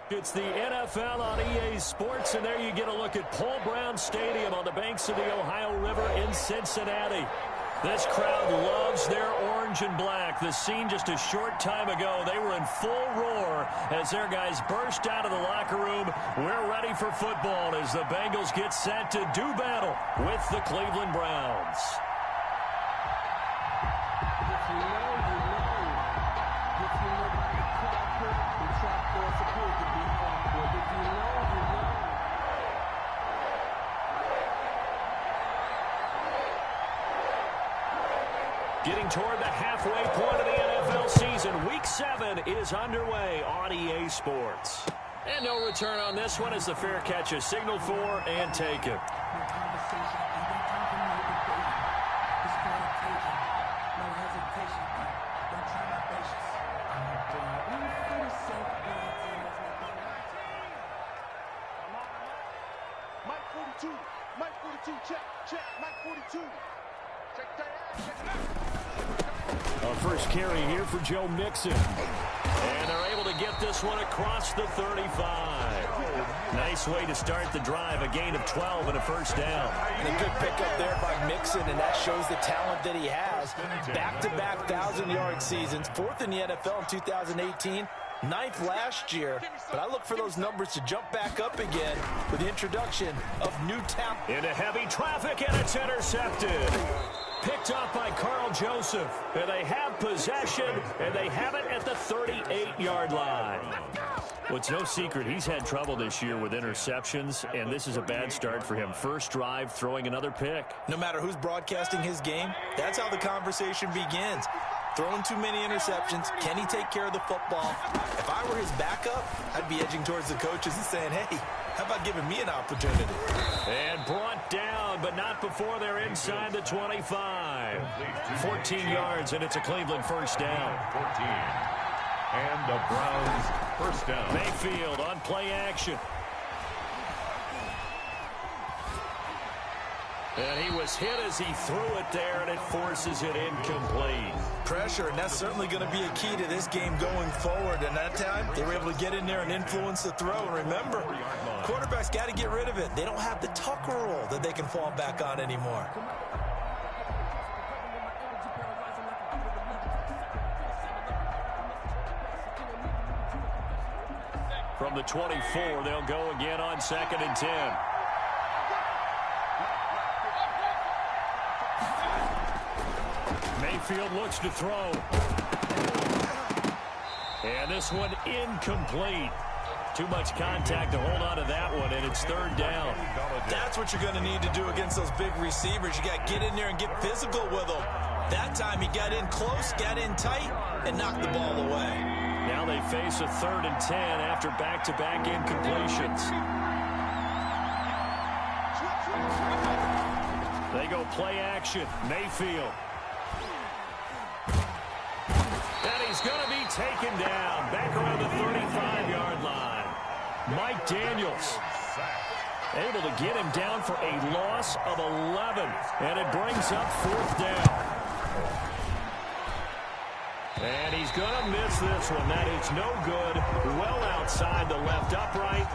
It's the NFL on EA Sports, and there you get a look at Paul Brown Stadium on the banks of the Ohio River in Cincinnati. This crowd loves their orange and black. The scene just a short time ago, they were in full roar as their guys burst out of the locker room. We're ready for football as the Bengals get set to do battle with the Cleveland Browns. Getting toward the halfway point of the NFL season. Week 7 is underway on EA Sports. And no return on this one as the fair catch is signaled for and taken. Mike 42, check, Mike 42. A first carry here for Joe Mixon. And they're able to get this one across the 35. Nice way to start the drive, a gain of 12 and a first down. And a good pickup there by Mixon, and that shows the talent that he has. Back-to-back 1,000-yard seasons, 4th in the NFL in 2018. 9th last year, but I look for those numbers to jump back up again with the introduction of new talent. Into heavy traffic, and it's intercepted. Picked up by Carl Joseph. And they have possession, and they have it at the 38-yard line. Well, it's no secret he's had trouble this year with interceptions, and this is a bad start for him. First drive, throwing another pick. No matter who's broadcasting his game, that's how the conversation begins. Throwing too many interceptions. Can he take care of the football? If I were his backup, I'd be edging towards the coaches and saying, hey, how about giving me an opportunity? And brought down, but not before they're inside the 25. 14 yards, and it's a Cleveland first down. 14. And the Browns first down. Mayfield on play action. And he was hit as he threw it there, and it forces it incomplete. Pressure, and that's certainly going to be a key to this game going forward. And that time, they were able to get in there and influence the throw. And remember, quarterbacks got to get rid of it. They don't have the Tucker rule that they can fall back on anymore. From the 24, they'll go again on 2nd and 10. Mayfield looks to throw. And this one incomplete. Too much contact to hold on to that one, and it's 3rd down. That's what you're going to need to do against those big receivers. You got to get in there and get physical with them. That time he got in close, got in tight, and knocked the ball away. Now they face a 3rd and 10 after back-to-back incompletions. They go play action. Mayfield. And he's going to be taken down back around the 35-yard line. Mike Daniels able to get him down for a loss of 11. And it brings up 4th down. And he's going to miss this one. That is no good. Well outside the left upright.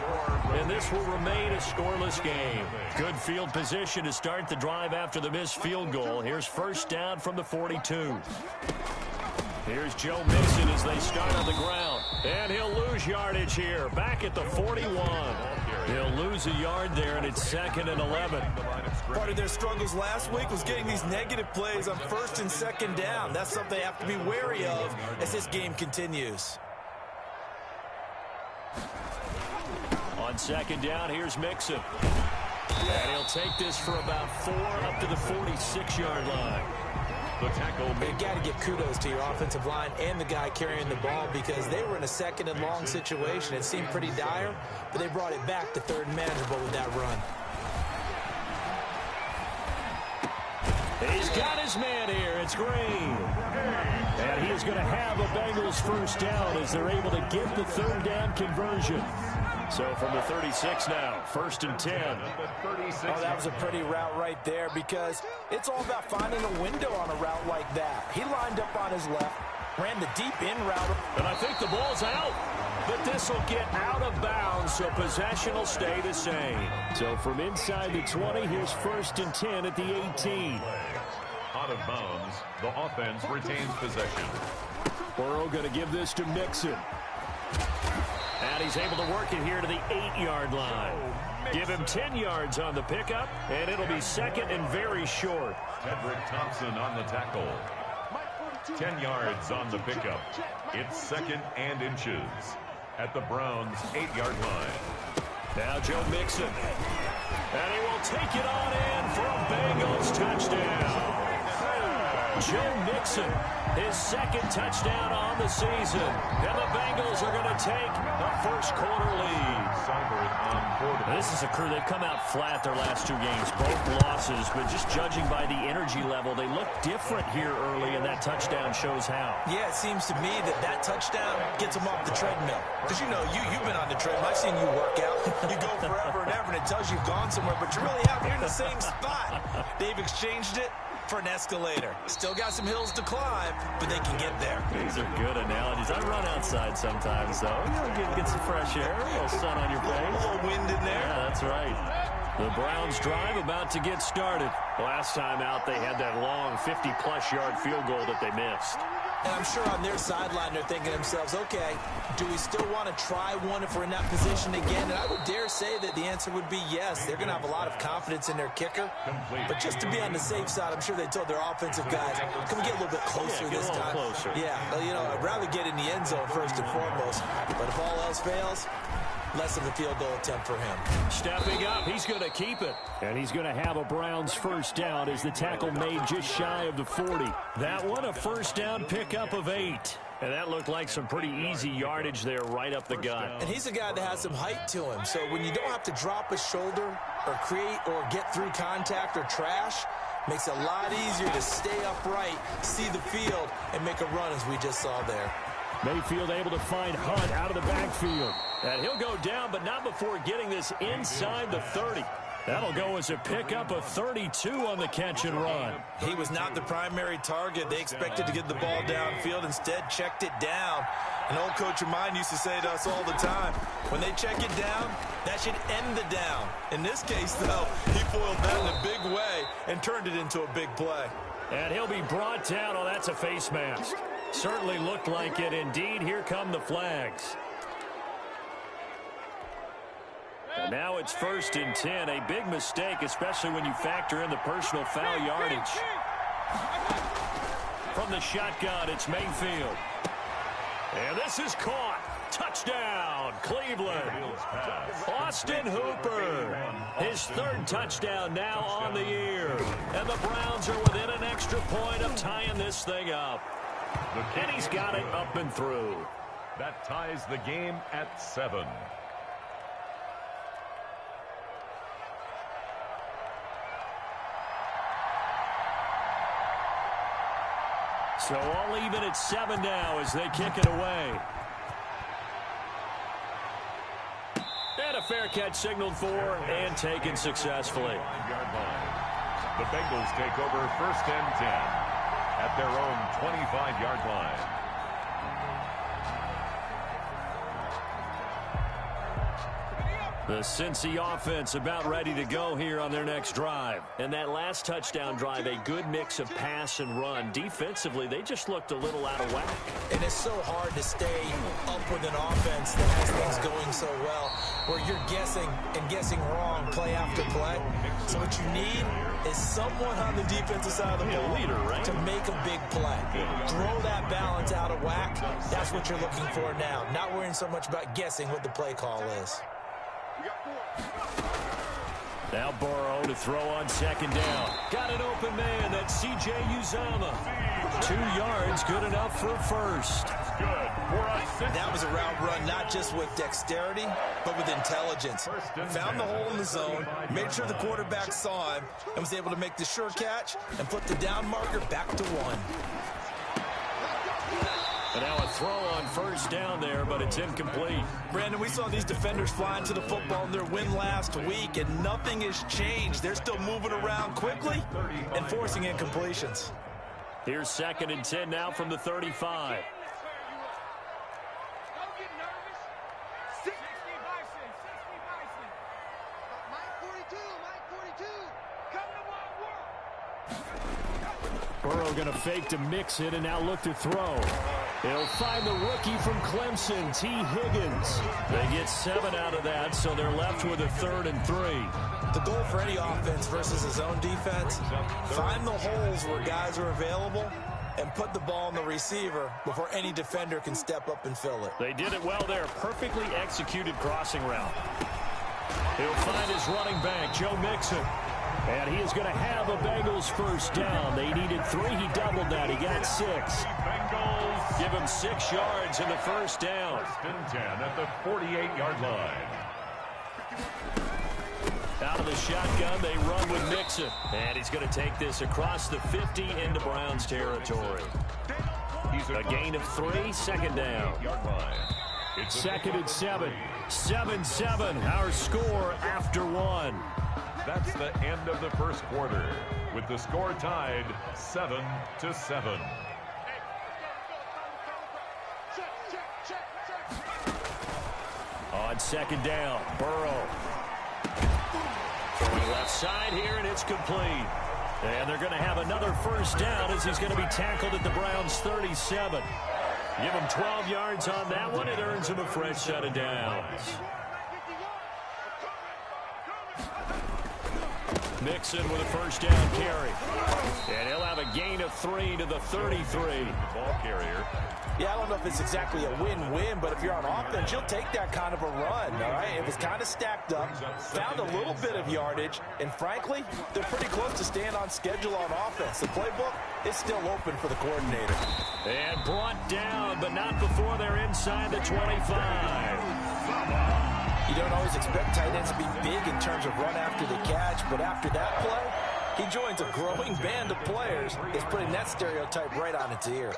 And this will remain a scoreless game. Good field position to start the drive after the missed field goal. Here's first down from the 42. Here's Joe Mixon as they start on the ground. And he'll lose yardage here. Back at the 41. He'll lose a yard there, and it's 2nd and 11. Part of their struggles last week was getting these negative plays on 1st and 2nd down. That's something they have to be wary of as this game continues. On 2nd down, here's Mixon. And he'll take this for about 4 up to the 46-yard line. The tackle. You got to give kudos to your offensive line and the guy carrying the ball because they were in a 2nd and long situation. It seemed pretty dire, but they brought it back to 3rd and manageable with that run. He's got his man here. It's Green. And he is going to have a Bengals first down as they're able to get the 3rd down conversion. So from the 36 now, 1st and 10. Oh, that was a pretty route right there because it's all about finding a window on a route like that. He lined up on his left, Ran the deep in route. And I think the ball's out. But this will get out of bounds, so possession will stay the same. So from inside the 20, here's 1st and 10 at the 18. Out of bounds, the offense retains possession. Burrow going to give this to Mixon. And he's able to work it here to the 8-yard line. Give him 10 yards on the pickup, and it'll be 2nd and very short. Tedrick Thompson on the tackle. 10 yards on the pickup. It's 2nd and inches at the Browns' 8-yard line. Now Joe Mixon. And he will take it on in for a Bengals touchdown. Joe Mixon, his 2nd touchdown on the season. And the Bengals are going to take the first quarter lead. This is a crew, they've come out flat their last 2 games, both losses, but just judging by the energy level, they look different here early, and that touchdown shows how. Yeah, it seems to me that touchdown gets them off the treadmill. Because, you know, you've been on the treadmill. I've seen you work out. You go forever and ever, and it tells you you've gone somewhere, but you really haven't. You're in the same spot. They've exchanged it for an escalator. Still got some hills to climb, but they can get there. These are good analogies. I run outside sometimes, though. You know, get some fresh air, a little sun on your face. A little wind in there. Yeah, that's right. The Browns drive about to get started. Last time out, they had that long 50-plus yard field goal that they missed. And I'm sure on their sideline they're thinking to themselves, okay, do we still want to try one if we're in that position again? And I would dare say that the answer would be yes. They're going to have a lot of confidence in their kicker. But just to be on the safe side, I'm sure they told their offensive guys, can we get a little bit closer this time? Closer. Yeah, well, you know, I'd rather get in the end zone first and foremost. But if all else fails, less of a field goal attempt for him. Stepping up, he's going to keep it. And he's going to have a Browns first down as the tackle made just shy of the 40. That one, a first down pickup of 8. And that looked like some pretty easy yardage there right up the gut. And he's a guy that has some height to him. So when you don't have to drop a shoulder or create or get through contact or trash, makes it a lot easier to stay upright, see the field, and make a run as we just saw there. Mayfield able to find Hunt out of the backfield. And he'll go down, but not before getting this inside the 30. That'll go as a pickup of 32 on the catch and run. He was not the primary target. They expected to get the ball downfield. Instead, checked it down. An old coach of mine used to say to us all the time, when they check it down, that should end the down. In this case, though, he foiled that in a big way and turned it into a big play. And he'll be brought down. Oh, that's a face mask. Certainly looked like it. Indeed, here come the flags. And now it's 1st and 10. A big mistake, especially when you factor in the personal foul yardage. From the shotgun, it's Mayfield. And this is caught. Touchdown, Cleveland. Austin Hooper. His 3rd touchdown now on the year. And the Browns are within an extra point of tying this thing up. And he's got it up and through. That ties the game at 7. So all even at 7 now as they kick it away. And a fair catch signaled for and taken successfully. The Bengals take over 1st and 10 at their own 25-yard line. The Cincy offense about ready to go here on their next drive. And that last touchdown drive, a good mix of pass and run. Defensively, they just looked a little out of whack. And it's so hard to stay up with an offense that has things going so well, where you're guessing and guessing wrong play after play. So what you need is someone on the defensive side of the ball, leader, right? to make a big play. Throw that balance out of whack. That's what you're looking for now. Not worrying so much about guessing what the play call is. Now Burrow to throw on 2nd down. Got an open man. That's C.J. Uzomah. 2 yards, good enough for 1st. That was a route run not just with dexterity, but with intelligence. Found the hole in the zone, made sure the quarterback saw him, and was able to make the sure catch and put the down marker back to 1. And now a throw on 1st down there, but it's incomplete. Brandon, we saw these defenders flying to the football in their win last week, and nothing has changed. They're still moving around quickly and forcing incompletions. Here's 2nd and 10 now from the 35. Burrow going to fake to Mixon and now look to throw. He'll find the rookie from Clemson, T. Higgins. They get 7 out of that, so they're left with a 3rd and 3. The goal for any offense versus his own defense, find the holes where guys are available and put the ball in the receiver before any defender can step up and fill it. They did it well there. Perfectly executed crossing route. He'll find his running back, Joe Mixon. And he is going to have a Bengals first down. They needed 3. He doubled that. He got 6. Bengals Give him 6 yards in the first down. 1st and 10 at the 48-yard line. Out of the shotgun, they run with Mixon. And he's going to take this across the 50 into Browns territory. A gain of 3, 2nd down. It's 2nd and 7. 7-7, our score after 1. That's the end of the first quarter, with the score tied 7-7. On 2nd down, Burrow. Going left side here, and it's complete. And they're going to have another first down as he's going to be tackled at the Browns' 37. Give him 12 yards on that one. It earns him a fresh set of downs. Mixon with a first down carry. And he'll have a gain of 3 to the 33. Ball carrier. Yeah, I don't know if it's exactly a win-win, but if you're on offense, you'll take that kind of a run, all right? It was kind of stacked up, found a little bit of yardage, and frankly, they're pretty close to staying on schedule on offense. The playbook is still open for the coordinator. And brought down, but not before they're inside the 25. You don't always expect tight ends to be big in terms of run after the catch, but after that play, he joins a growing band of players that's putting that stereotype right on its ear.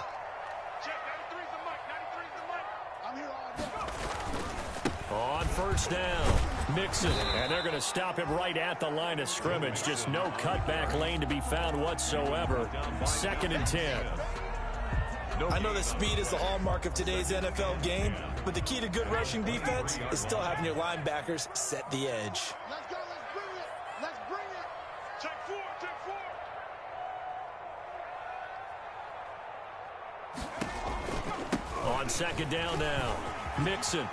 On first down, Mixon, and they're going to stop him right at the line of scrimmage. Just no cutback lane to be found whatsoever. 2nd and 10. I know that speed is the hallmark of today's NFL game, but the key to good rushing defense is still having your linebackers set the edge. Let's go, let's bring it. Let's bring it. Check 4, check 4. On 2nd down now, Mixon.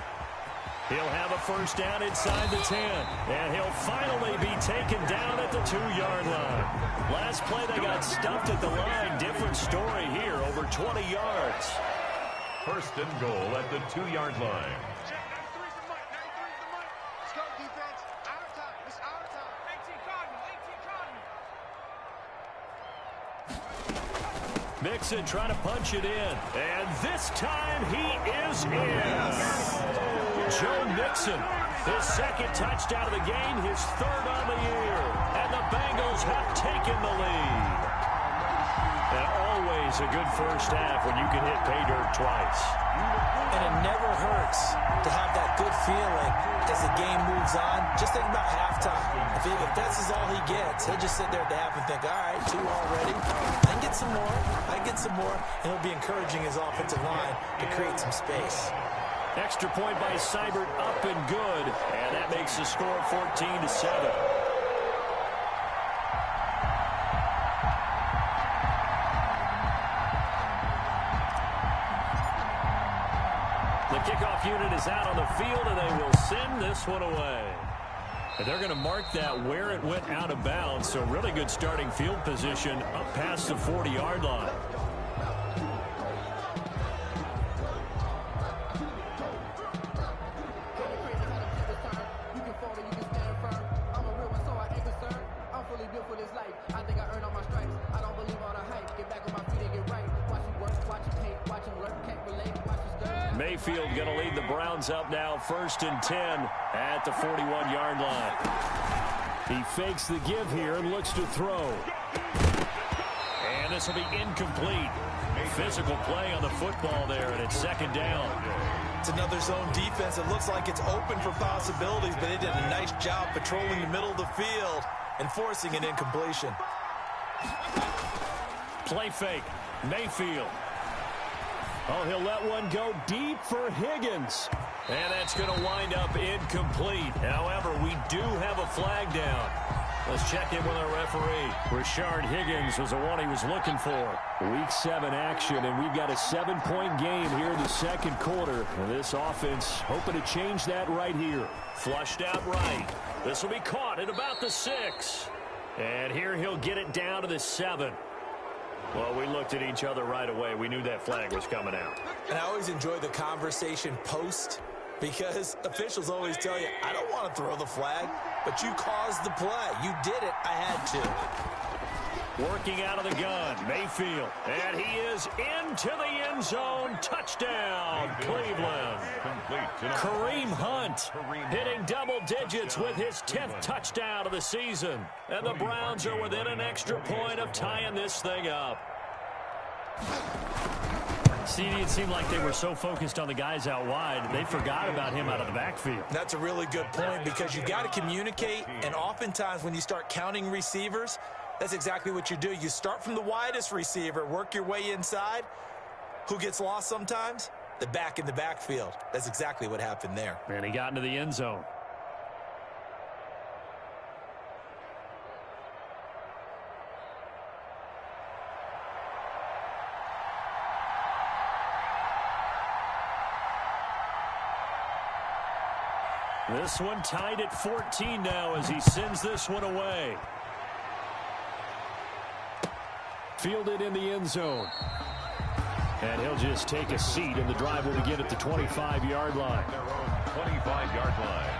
He'll have a first down inside the 10, and he'll finally be taken down at the 2-yard line. Last play, they got stuffed at the line. Different story here, over 20 yards. 1st and goal at the 2-yard line. Check 93's the mic. 93's the mic. Let's go, defense. Our time. It's our time. 18 Cardinals. 18 Cardinals. Mixon trying to punch it in, and this time he is in. Joe Mixon, his 2nd touchdown of the game, his 3rd on the year, and the Bengals have taken the lead. And always a good first half when you can hit pay dirt twice. And it never hurts to have that good feeling as the game moves on. Just think about halftime. If this is all he gets, he'll just sit there at the half and think, all right, 2 already. I can get some more. I can get some more. And he'll be encouraging his offensive line to create some space. Extra point by Seibert, up and good. And that makes the score 14-7. The kickoff unit is out on the field, and they will send this one away. And they're going to mark that where it went out of bounds. So really good starting field position up past the 40-yard line. Mayfield going to lead the Browns up now, 1st and 10 at the 41-yard line. He fakes the give here and looks to throw. And this will be incomplete. Physical play on the football there, and it's 2nd down. It's another zone defense. It looks like it's open for possibilities, but they did a nice job patrolling the middle of the field and forcing an incompletion. Play fake. Mayfield. Oh, he'll let one go deep for Higgins. And that's going to wind up incomplete. However, we do have a flag down. Let's check in with our referee. Rashard Higgins was the one he was looking for. Week 7 action, and we've got a 7-point game here in the second quarter. And this offense hoping to change that right here. Flushed out right. This will be caught at about the 6. And here he'll get it down to the 7. Well, we looked at each other right away. We knew that flag was coming out. And I always enjoy the conversation post because officials always tell you, I don't want to throw the flag, but you caused the play. You did it. I had to. Working out of the gun, Mayfield. And he is into the end zone. Touchdown, Cleveland. Kareem Hunt hitting double digits with his 10th touchdown of the season. And the Browns are within an extra point of tying this thing up. CD, it seemed like they were so focused on the guys out wide, they forgot about him out of the backfield. That's a really good point because you got to communicate, and oftentimes when you start counting receivers, that's exactly what you do. You start from the widest receiver, work your way inside. Who gets lost sometimes? The back in the backfield. That's exactly what happened there. And he got into the end zone. This one tied at 14 now as he sends this one away. Fielded in the end zone. And he'll just take a seat, and the drive will begin at the 25-yard line. Their own 25-yard line.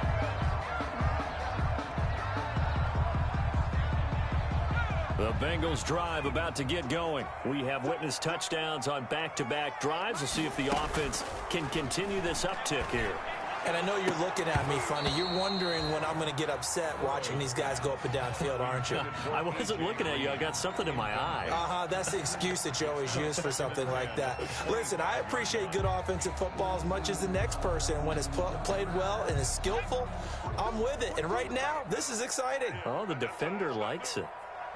The Bengals drive about to get going. We have witnessed touchdowns on back-to-back drives. We'll see if the offense can continue this uptick here. And I know you're looking at me funny. You're wondering when I'm going to get upset watching these guys go up and down field, aren't you? I wasn't looking at you. I got something in my eye. That's the excuse that you always use for something like that. Listen, I appreciate good offensive football as much as the next person. When it's played well and is skillful, I'm with it. And right now, this is exciting. Oh, the defender likes it.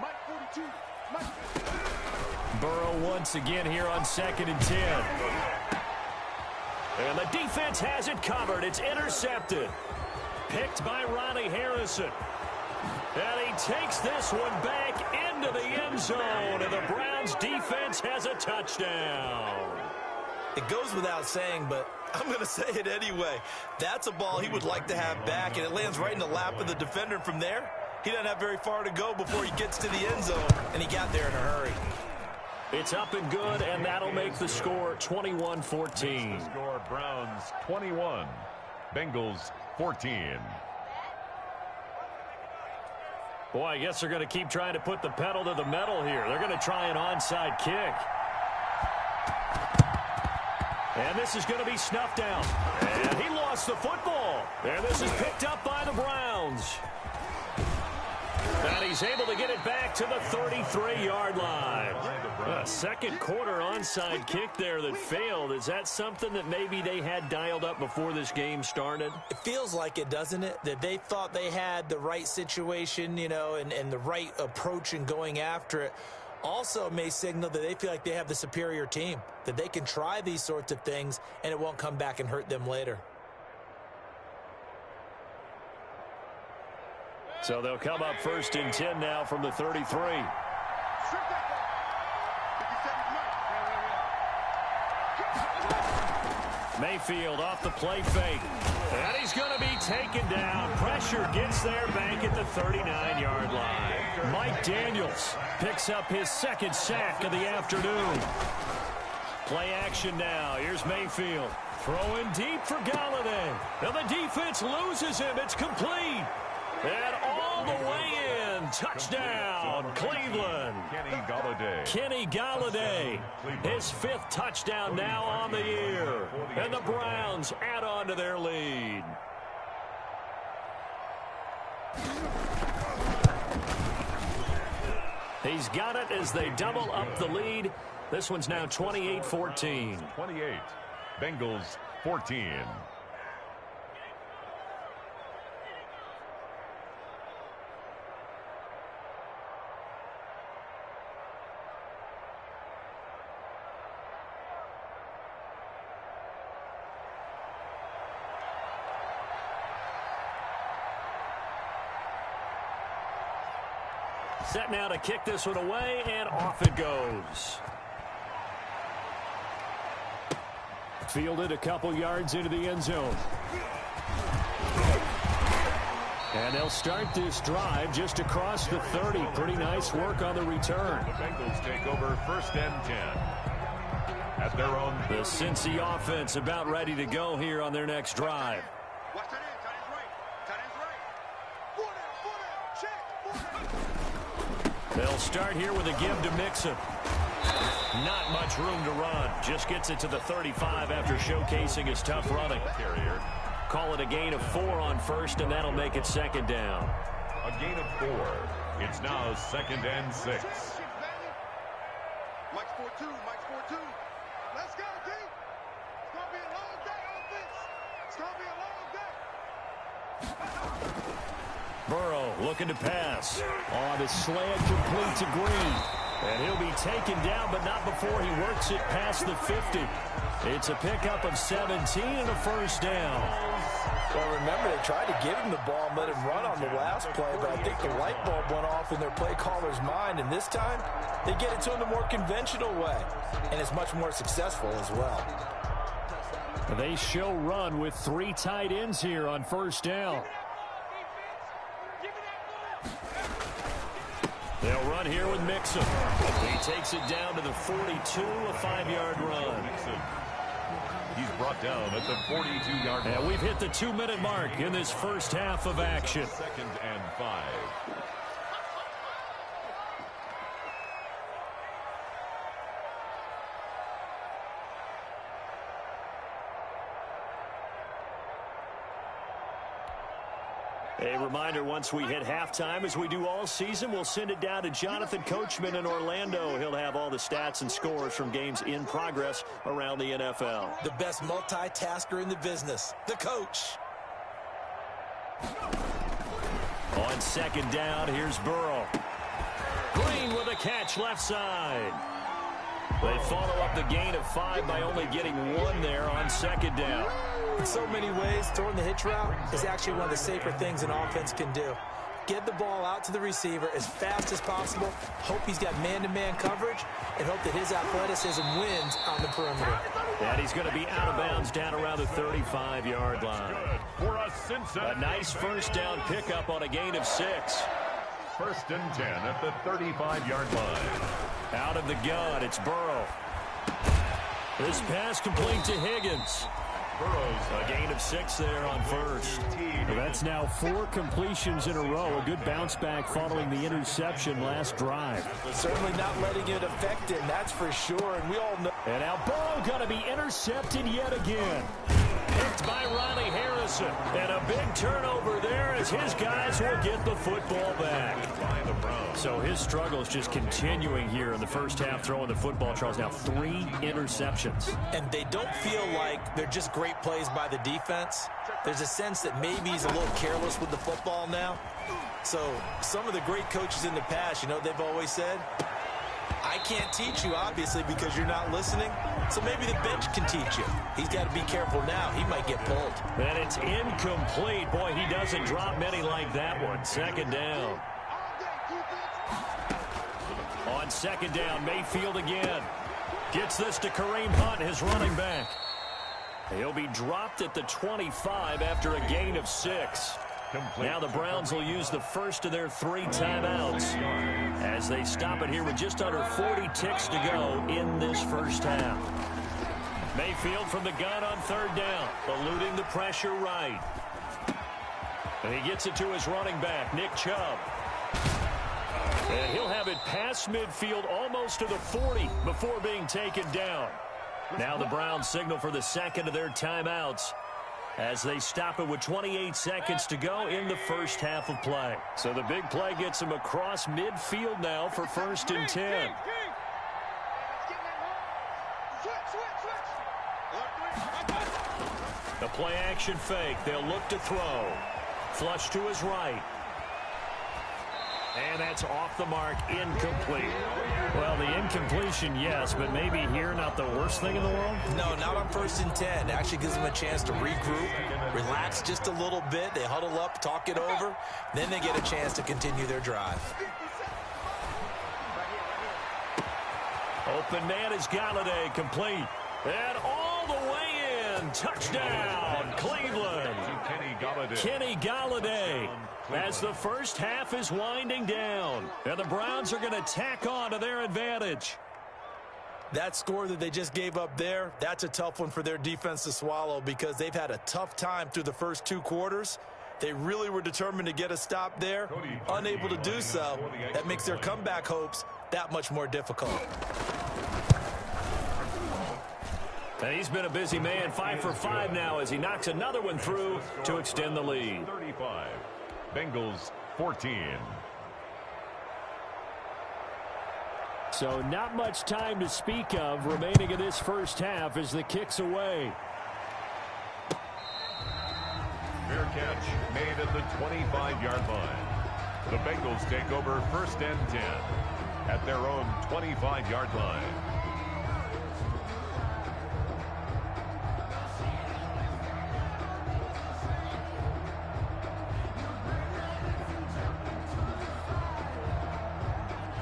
Mike 42. Mike. Burrow once again here on 2nd and 10. And the defense has it covered. It's intercepted. Picked by Ronnie Harrison. And he takes this one back into the end zone. And the Browns defense has a touchdown. It goes without saying, but I'm going to say it anyway. That's a ball he would like to have back, and it lands right in the lap of the defender from there. He doesn't have very far to go before he gets to the end zone, and he got there in a hurry. It's up and good, and that'll make the score 21-14. Score Browns 21, Bengals 14. Boy, I guess they're going to keep trying to put the pedal to the metal here. They're going to try an onside kick. And this is going to be snuffed out. And he lost the football. And this is picked up by the Browns. And he's able to get it back to the 33-yard line. A second quarter onside kick there that failed. Is that something that maybe they had dialed up before this game started? It feels like it, doesn't it? That they thought they had the right situation, you know, and the right approach in going after it. Also may signal that they feel like they have the superior team, that they can try these sorts of things and it won't come back and hurt them later. So they'll come up 1st and 10 now from the 33. Mayfield off the play fake. And he's going to be taken down. Pressure gets there back at the 39-yard line. Mike Daniels picks up his 2nd sack of the afternoon. Play action now. Here's Mayfield. Throwing deep for Galladay. Now the defense loses him. It's complete. And all the way in. Touchdown, Cleveland. Kenny Galladay. His 5th touchdown now on the year. And the Browns add on to their lead. He's got it as they double up the lead. This one's now 28-14. 28. Bengals 14. Set now to kick this one away, and off it goes. Fielded a couple yards into the end zone. And they'll start this drive just across the 30. Pretty nice work on the return. The Bengals take over 1st and 10. At their own. The Cincy offense about ready to go here on their next drive. Watch that end. Tight end's right. Check. They'll start here with a give to Mixon. Not much room to run. Just gets it to the 35 after showcasing his tough running. Carrier. Call it a gain of 4 on first, and that'll make it 2nd down. A gain of 4. It's now 2nd and 6. Mike's 4-2. Let's go, D. It's going to be a long day on this. It's going to be a long day. Burrow looking to pass. On his slant, complete to Green. And he'll be taken down, but not before he works it past the 50. It's a pickup of 17 and a 1st down. Well, remember, they tried to give him the ball and let him run on the last play, but I think the light bulb went off in their play caller's mind, and this time they get it to him the more conventional way, and it's much more successful as well. They show run with 3 tight ends here on 1st down. They'll run here with Mixon. He takes it down to the 42, a 5-yard run. He's brought down at the 42-yard line. And we've hit the 2-minute mark in this first half of action. 2nd and 5. A reminder, once we hit halftime, as we do all season, we'll send it down to Jonathan Coachman in Orlando. He'll have all the stats and scores from games in progress around the NFL. The best multitasker in the business, the coach. On 2nd down, here's Burrow. Green with a catch left side. They follow up the gain of 5 by only getting 1 there on 2nd down. In so many ways, throwing the hitch route is actually one of the safer things an offense can do. Get the ball out to the receiver as fast as possible, hope he's got man-to-man coverage, and hope that his athleticism wins on the perimeter. And he's going to be out of bounds down around the 35-yard line. A nice 1st down pickup on a gain of 6. 1st and 10 at the 35-yard line. Out of the gun, it's Burrow. This pass complete to Higgins. Burrow's a gain of 6 there on 1st. Well, that's now 4 completions in a row. A good bounce back following the interception last drive. Certainly not letting it affect him, that's for sure. And we all know. And now Burrow going to be intercepted yet again. Picked by Riley Harrison. And a big turnover there as his guys will get the football back. So his struggle is just continuing here in the first half, throwing the football. Charles, now 3 interceptions. And they don't feel like they're just great plays by the defense. There's a sense that maybe he's a little careless with the football now. So some of the great coaches in the past, you know, they've always said, I can't teach you, obviously, because you're not listening. So maybe the bench can teach you. He's got to be careful now. He might get pulled. And it's incomplete. Boy, he doesn't drop many like that one. 2nd down. On 2nd down, Mayfield again. Gets this to Kareem Hunt, his running back. He'll be dropped at the 25 after a gain of 6. Now the Browns will use the first of their 3 timeouts as they stop it here with just under 40 ticks to go in this first half. Mayfield from the gun on 3rd down, eluding the pressure right. And he gets it to his running back, Nick Chubb. And he'll have it past midfield almost to the 40 before being taken down. Now the Browns signal for the 2nd of their timeouts as they stop it with 28 seconds to go in the first half of play. So the big play gets them across midfield now for 1st and 10. The play action fake. They'll look to throw. Flush to his right. And that's off the mark, incomplete. Well, the incompletion, yes, but maybe here not the worst thing in the world? No, not on 1st and 10. Actually gives them a chance to regroup, relax just a little bit. They huddle up, talk it over. Then they get a chance to continue their drive. Open man is Galladay, complete. And all the way in. Touchdown, Cleveland. Kenny Galladay. As the first half is winding down. And the Browns are going to tack on to their advantage. That score that they just gave up there, that's a tough one for their defense to swallow because they've had a tough time through the first 2 quarters. They really were determined to get a stop there. Unable to do so, that makes their comeback hopes that much more difficult. And he's been a busy man, 5 for 5 now as he knocks another one through to extend the lead. 35, Bengals 14. So not much time to speak of remaining in this first half as the kick's away. Fair catch made at the 25-yard line. The Bengals take over 1st and 10 at their own 25-yard line.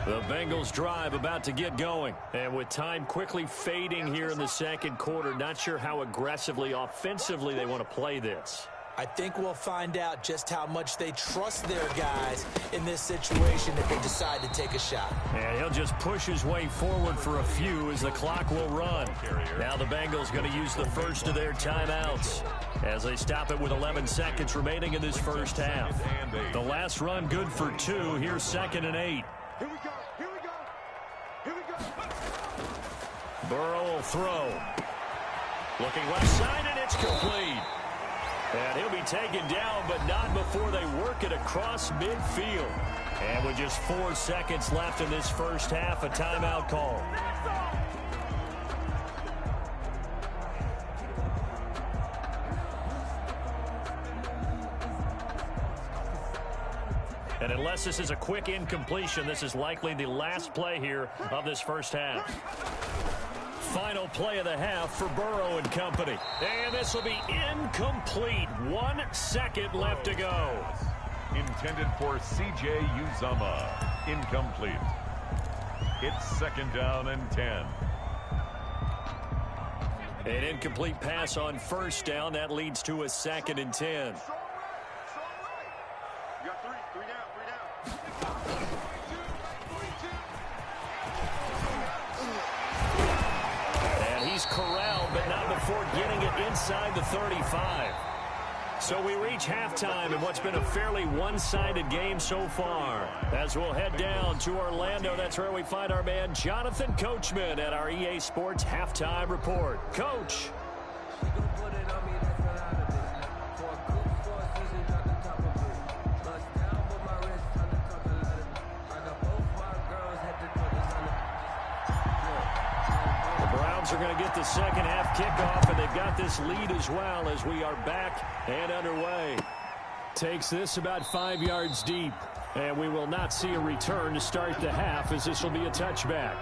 The Bengals drive about to get going. And with time quickly fading here in the second quarter, not sure how aggressively, offensively they want to play this. I think we'll find out just how much they trust their guys in this situation if they decide to take a shot. And he'll just push his way forward for a few as the clock will run. Now the Bengals going to use the first of their timeouts as they stop it with 11 seconds remaining in this first half. The last run good for 2. Here's 2nd and 8. Here we go. Here we go. Here we go. Burrow will throw. Looking left side, and it's complete. And he'll be taken down, but not before they work it across midfield. And with just 4 seconds left in this first half, a timeout call. And unless this is a quick incompletion, this is likely the last play here of this first half. Final play of the half for Burrow and company. And this will be incomplete. 1 second left to go. Intended for C.J. Uzomah. Incomplete. It's 2nd down and 10. An incomplete pass on 1st down. That leads to a 2nd and 10. You got 3 down. He's corralled, but not before getting it inside the 35. So we reach halftime in what's been a fairly one-sided game so far. As we'll head down to Orlando, that's where we find our man Jonathan Coachman at our EA Sports Halftime Report. Coach. Are going to get the second half kickoff, and they've got this lead as well as we are back and underway. Takes this about 5 yards deep, and we will not see a return to start the half as this will be a touchback.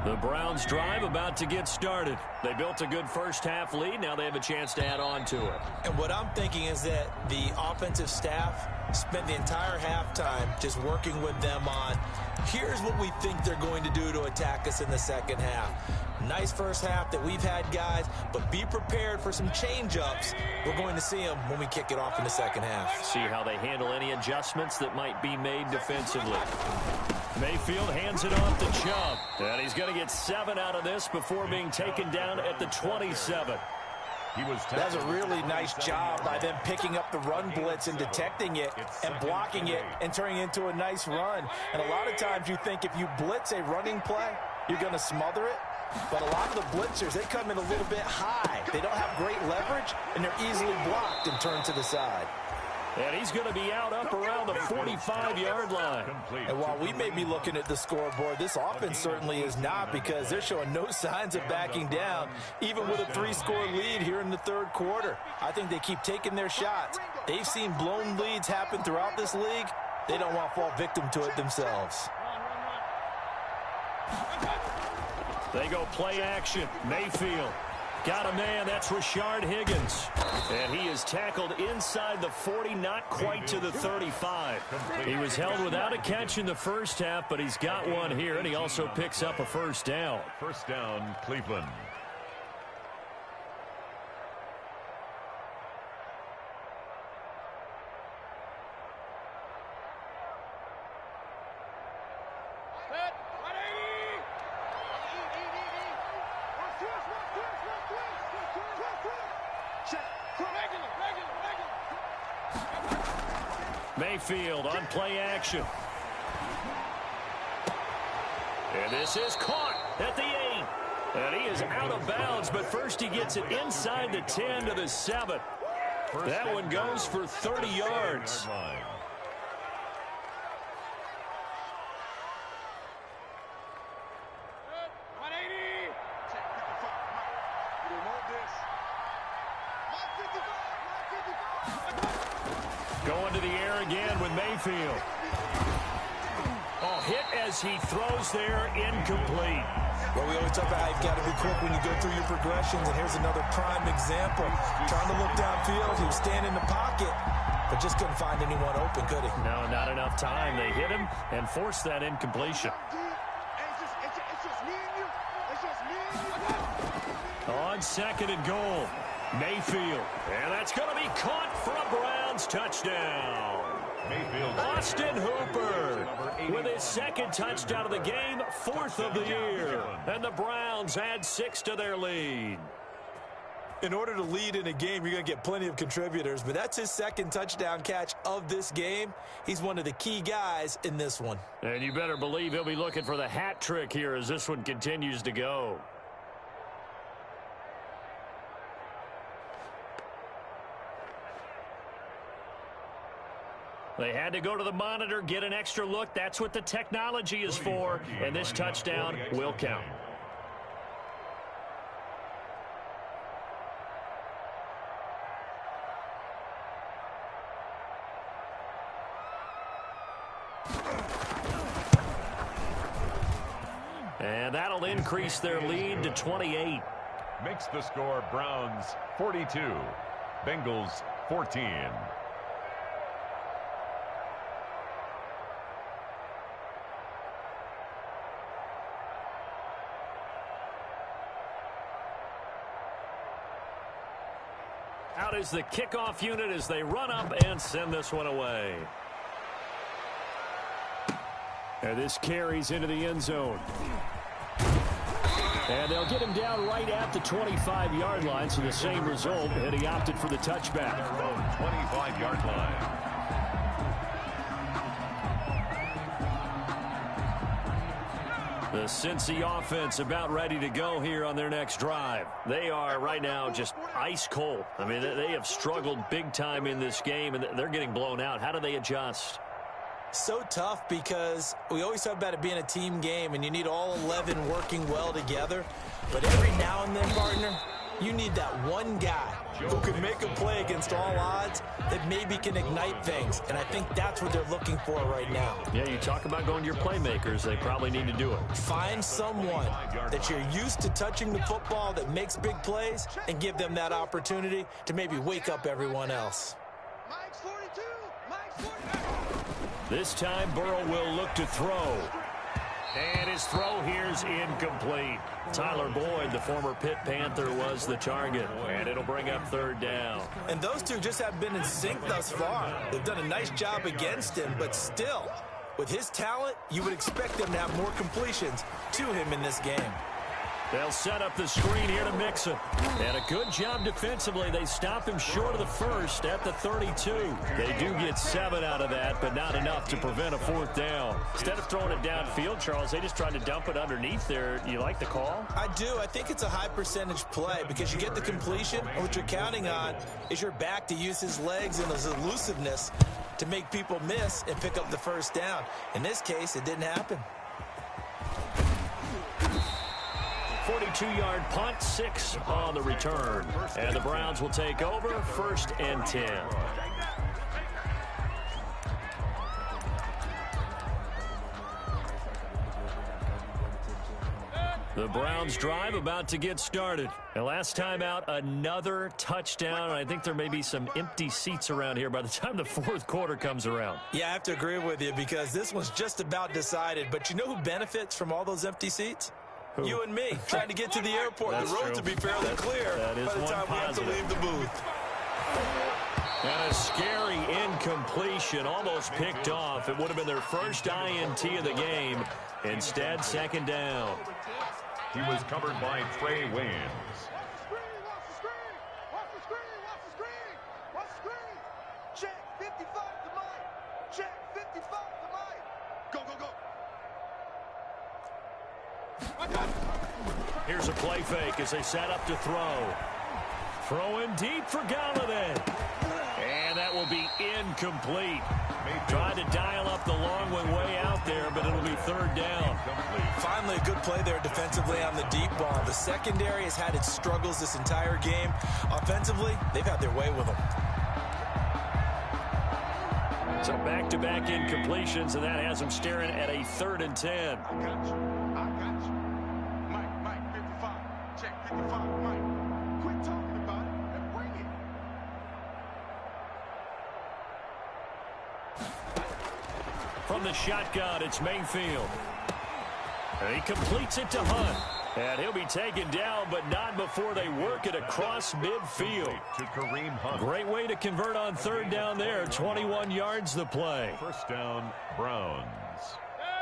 The Browns drive about to get started. They built a good first half lead. Now they have a chance to add on to it. And what I'm thinking is that the offensive staff spent the entire halftime just working with them on, here's what we think they're going to do to attack us in the second half. Nice first half that we've had, guys, but be prepared for some change-ups. We're going to see them when we kick it off in the second half. See how they handle any adjustments that might be made defensively. Mayfield hands it off to Chubb. And he's going to get 7 out of this before being taken down at the 27. That's a really nice job by them picking up the run blitz and detecting it and blocking it and turning it into a nice run. And a lot of times you think if you blitz a running play, you're going to smother it. But a lot of the blitzers, they come in a little bit high. They don't have great leverage, and they're easily blocked and turned to the side. And he's going to be out up around the 45-yard line. And while we may be looking at the scoreboard, this offense certainly is not, because they're showing no signs of backing down, even with a 3-score lead here in the third quarter. I think they keep taking their shots. They've seen blown leads happen throughout this league. They don't want to fall victim to it themselves. They go play action. Mayfield. Got a man, that's Rashard Higgins. And he is tackled inside the 40, not quite to the 35. He was held without a catch in the first half, but he's got one here, and he also picks up a first down. First down, Cleveland. Mayfield on play action. And this is caught at the 8. And he is out of bounds, but first he gets it inside the 10 to the 7. That one goes for 30 yards. Going to the air again with Mayfield. Oh, hit as he throws there, incomplete. Well, we always talk about how you've got to be quick when you go through your progressions, and here's another prime example. Trying to look downfield, he was standing in the pocket, but just couldn't find anyone open, could he? No, not enough time. They hit him and forced that incompletion. On 2nd and goal, Mayfield. And that's going to be caught for a Browns touchdown. Mayfield. Austin Hooper with his 2nd touchdown of the game, 4th of the year. And the Browns add 6 to their lead. In order to lead in a game, you're going to get plenty of contributors, but that's his 2nd touchdown catch of this game. He's one of the key guys in this one. And you better believe he'll be looking for the hat trick here as this one continues to go. They had to go to the monitor, get an extra look. That's what the technology is for, and this touchdown will count. And that'll increase their lead to 28. Makes the score Browns 42, Bengals 14. Out is the kickoff unit as they run up and send this one away. And this carries into the end zone. And they'll get him down right at the 25-yard line, so the same result, and he opted for the touchback. 25-yard line. The Cincy offense about ready to go here on their next drive. They are right now just ice cold. I mean, they have struggled big time in this game, and they're getting blown out. How do they adjust? So tough, because we always talk about it being a team game, and you need all 11 working well together. But every now and then, partner, you need that one guy who can make a play against all odds that maybe can ignite things. And I think that's what they're looking for right now. Yeah, you talk about going to your playmakers. They probably need to do it. Find someone that you're used to touching the football that makes big plays and give them that opportunity to maybe wake up everyone else. Mike's 42. Mike's 42. This time, Burrow will look to throw. And his throw here's incomplete. Tyler Boyd, the former Pitt Panther, was the target. And it'll bring up 3rd down. And those two just have been in sync thus far. They've done a nice job against him, but still, with his talent, you would expect them to have more completions to him in this game. They'll set up the screen here to Mixon. And a good job defensively. They stop him short of the first at the 32. They do get 7 out of that, but not enough to prevent a 4th down. Instead of throwing it downfield, Charles, they just tried to dump it underneath there. You like the call? I do. I think it's a high percentage play because you get the completion, and what you're counting on is your back to use his legs and his elusiveness to make people miss and pick up the 1st down. In this case, it didn't happen. 42-yard punt, 6 on the return. And the Browns will take over, 1st and 10. The Browns drive about to get started. And last time out, another touchdown. I think there may be some empty seats around here by the time the 4th quarter comes around. Yeah, I have to agree with you because this one's just about decided. But you know who benefits from all those empty seats? Who? You and me, trying to get to the airport. The roads will be fairly clear by the time we have to leave the booth. And a scary incompletion, almost picked off. It would have been their first INT of the game. Instead, 2nd down. He was covered by Trey Waynes. Check 55 to Mike. Check 55 to Mike. Go, go, go. Here's a play fake as they set up to throw. Throwing deep for Galladay. And that will be incomplete. Tried to dial up the long one way out there, but it'll be 3rd down. Finally, a good play there defensively on the deep ball. The secondary has had its struggles this entire game. Offensively, they've had their way with them. So back-to-back incompletions, and that has them staring at a 3rd and 10. I got you. I got you. Mike, 55. Check 55, Mike. Quit talking about it and bring it. From the shotgun, it's Mayfield. And he completes it to Hunt. And he'll be taken down, but not before they work it across midfield. To Kareem Hunt. Great way to convert on 3rd down there. 21 yards the play. 1st down, Browns.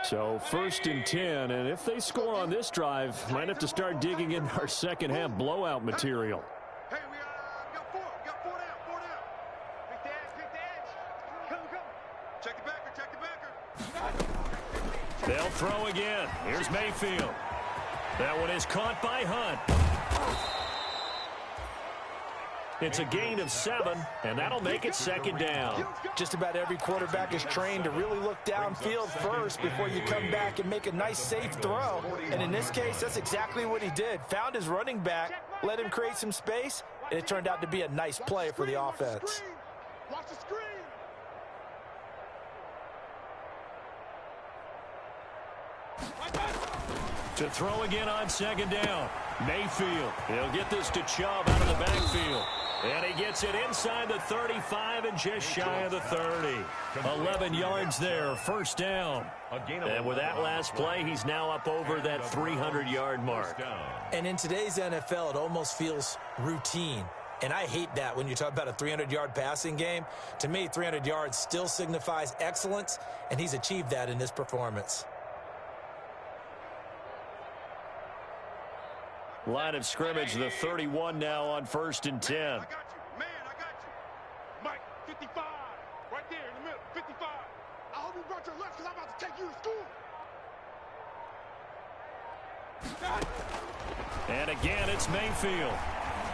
So 1st and 10, and if they score on this drive, might have to start digging in our second half blowout material. Hey, we got 4. We got 4 down. 4 down. Pick the edge. Come. Check the backer. They'll throw again. Here's Mayfield. That one is caught by Hunt. It's a gain of 7, and that'll make it 2nd down. Just about every quarterback is trained to really look downfield first before you come back and make a nice, safe throw. And in this case, that's exactly what he did. Found his running back, let him create some space, and it turned out to be a nice play for the offense. Watch the screen. To throw again on 2nd down. Mayfield. He'll get this to Chubb out of the backfield. And he gets it inside the 35 and just shy of the 30. 11 yards there, 1st down. And with that last play, he's now up over that 300-yard mark. And in today's NFL, it almost feels routine. And I hate that when you talk about a 300-yard passing game. To me, 300 yards still signifies excellence, and he's achieved that in this performance. Line of scrimmage, the 31 now on 1st and 10. I got you. Man, I got you. Mike, 55. Right there in the middle, 55. I hope you brought your lunch because I'm about to take you to school. And again, it's Mayfield.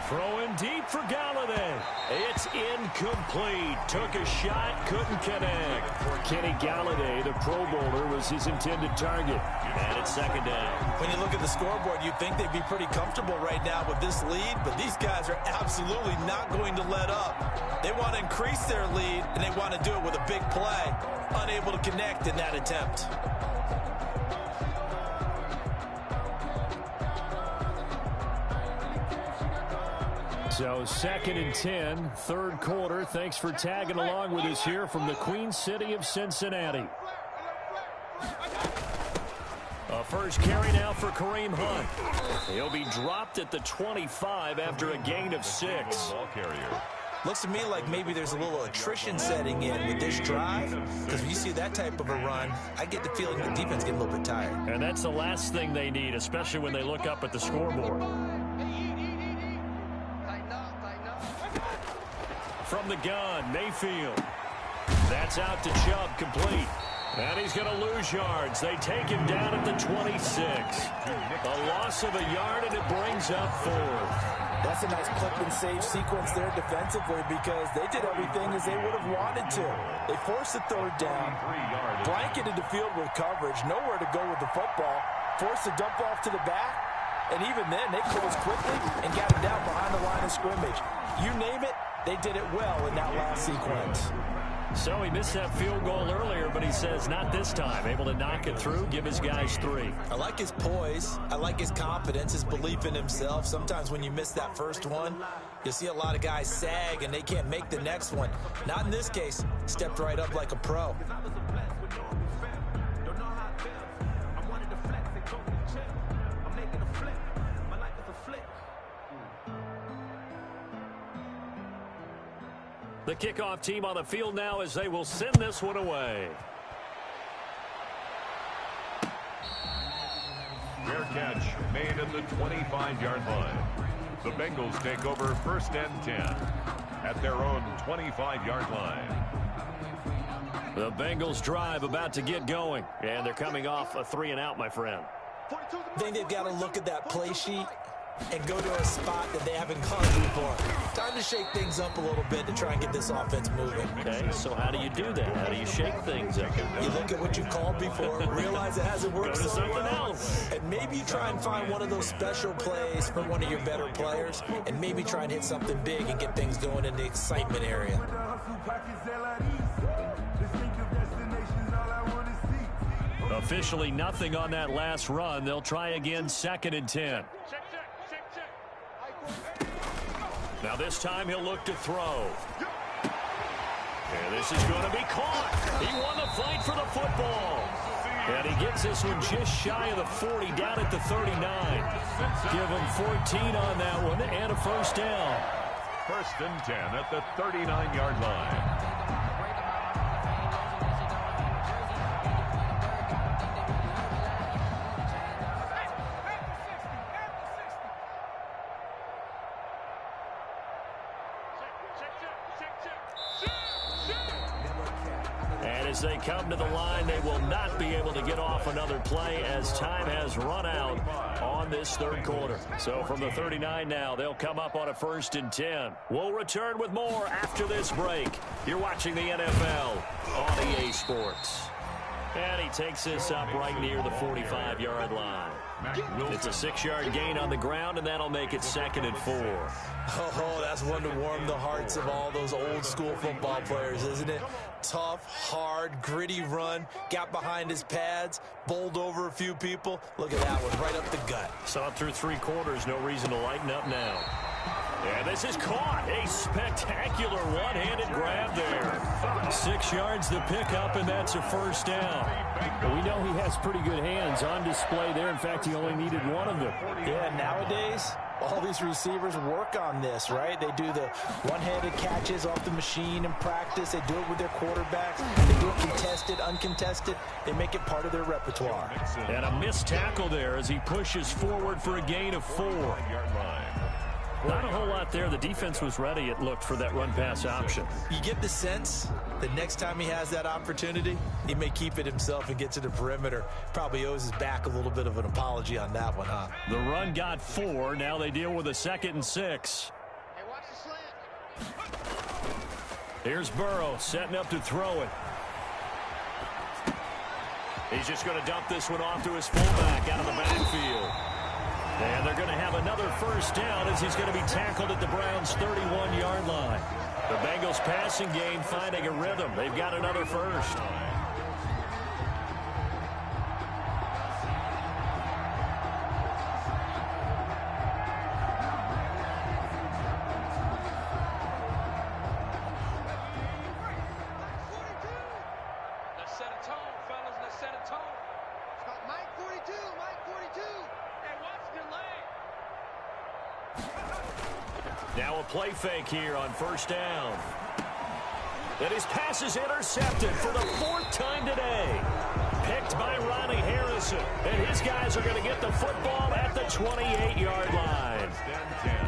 Throwing deep for Galladay. It's incomplete. Took a shot, couldn't connect. Kenny Galladay, the Pro Bowler, was his intended target. And it's 2nd down. When you look at the scoreboard, you'd think they'd be pretty comfortable right now with this lead, but these guys are absolutely not going to let up. They want to increase their lead, and they want to do it with a big play. Unable to connect in that attempt. So 2nd and 10, 3rd quarter. Thanks for tagging along with us here from the Queen City of Cincinnati. A first carry now for Kareem Hunt. He'll be dropped at the 25 after a gain of 6. Ball carrier. Looks to me like maybe there's a little attrition setting in with this drive, because when you see that type of a run, I get the feeling the defense getting a little bit tired. And that's the last thing they need, especially when they look up at the scoreboard. From the gun, Mayfield. That's out to Chubb, complete. And he's going to lose yards. They take him down at the 26. A loss of a yard, and it brings up 4th. That's a nice clip and save sequence there defensively, because they did everything as they would have wanted to. They forced the 3rd down, blanketed the field with coverage, nowhere to go with the football, forced the dump off to the back, and even then they closed quickly and got it down behind the line of scrimmage. You name it, they did it well in that last sequence. So he missed that field goal earlier, but he says not this time. Able to knock it through, give his guys 3. I like his poise. I like his confidence, his belief in himself. Sometimes when you miss that first one, you'll see a lot of guys sag and they can't make the next one. Not in this case. Stepped right up like a pro. The kickoff team on the field now as they will send this one away. Fair catch made at the 25-yard line. The Bengals take over 1st and 10 at their own 25-yard line. The Bengals drive about to get going, and they're coming off a 3-and-out, my friend. I think they've got to look at that play sheet and go to a spot that they haven't gone before. Time to shake things up a little bit to try and get this offense moving. Okay, so how do you do that? How do you shake things up? You look at what you called before, realize it hasn't worked so something well, else. and maybe you try and find one of those special plays for one of your better players, and maybe try and hit something big and get things going in the excitement area. Officially nothing on that last run. They'll try again, 2nd and 10. Now this time he'll look to throw. And this is going to be caught. He won the fight for the football. And he gets this one just shy of the 40, down at the 39. Give him 14 on that one and a 1st down. 1st and 10 at the 39-yard line. As they come to the line, they will not be able to get off another play as time has run out on this 3rd quarter. So from the 39 now, they'll come up on a 1st and 10. We'll return with more after this break. You're watching the NFL on EA Sports. And he takes this up right near the 45-yard line. It's a 6-yard gain on the ground, and that'll make it 2nd and 4. Oh, that's one to warm the hearts of all those old-school football players, isn't it? Tough, hard, gritty run, got behind his pads, bowled over a few people. Look at that one, right up the gut. Saw it through 3 quarters, no reason to lighten up now. And this is caught. A spectacular one-handed grab there. 6 yards to pick up, and that's a 1st down. Well, we know he has pretty good hands on display there. In fact, he only needed one of them. Yeah, nowadays, all these receivers work on this, right? They do the one-handed catches off the machine in practice. They do it with their quarterbacks. They do it contested, uncontested. They make it part of their repertoire. And a missed tackle there as he pushes forward for a gain of 4. Not a whole lot there. The defense was ready, it looked, for that run-pass option. You get the sense that next time he has that opportunity, he may keep it himself and get to the perimeter. Probably owes his back a little bit of an apology on that one, huh? The run got 4. Now they deal with a 2nd and 6. Hey, watch the slant. Here's Burrow setting up to throw it. He's just going to dump this one off to his fullback out of the backfield. And they're going to have another 1st down as he's going to be tackled at the Browns' 31-yard line. The Bengals passing game finding a rhythm. They've got another 1st. Let's set a tone, fellas. Let's set a tone. Mike 42, Mike 42. Hey, watch the lane. Now a play fake here on first down. And his pass is intercepted for the 4th time today. Picked by Ronnie Harrison. And his guys are going to get the football at the 28-yard line.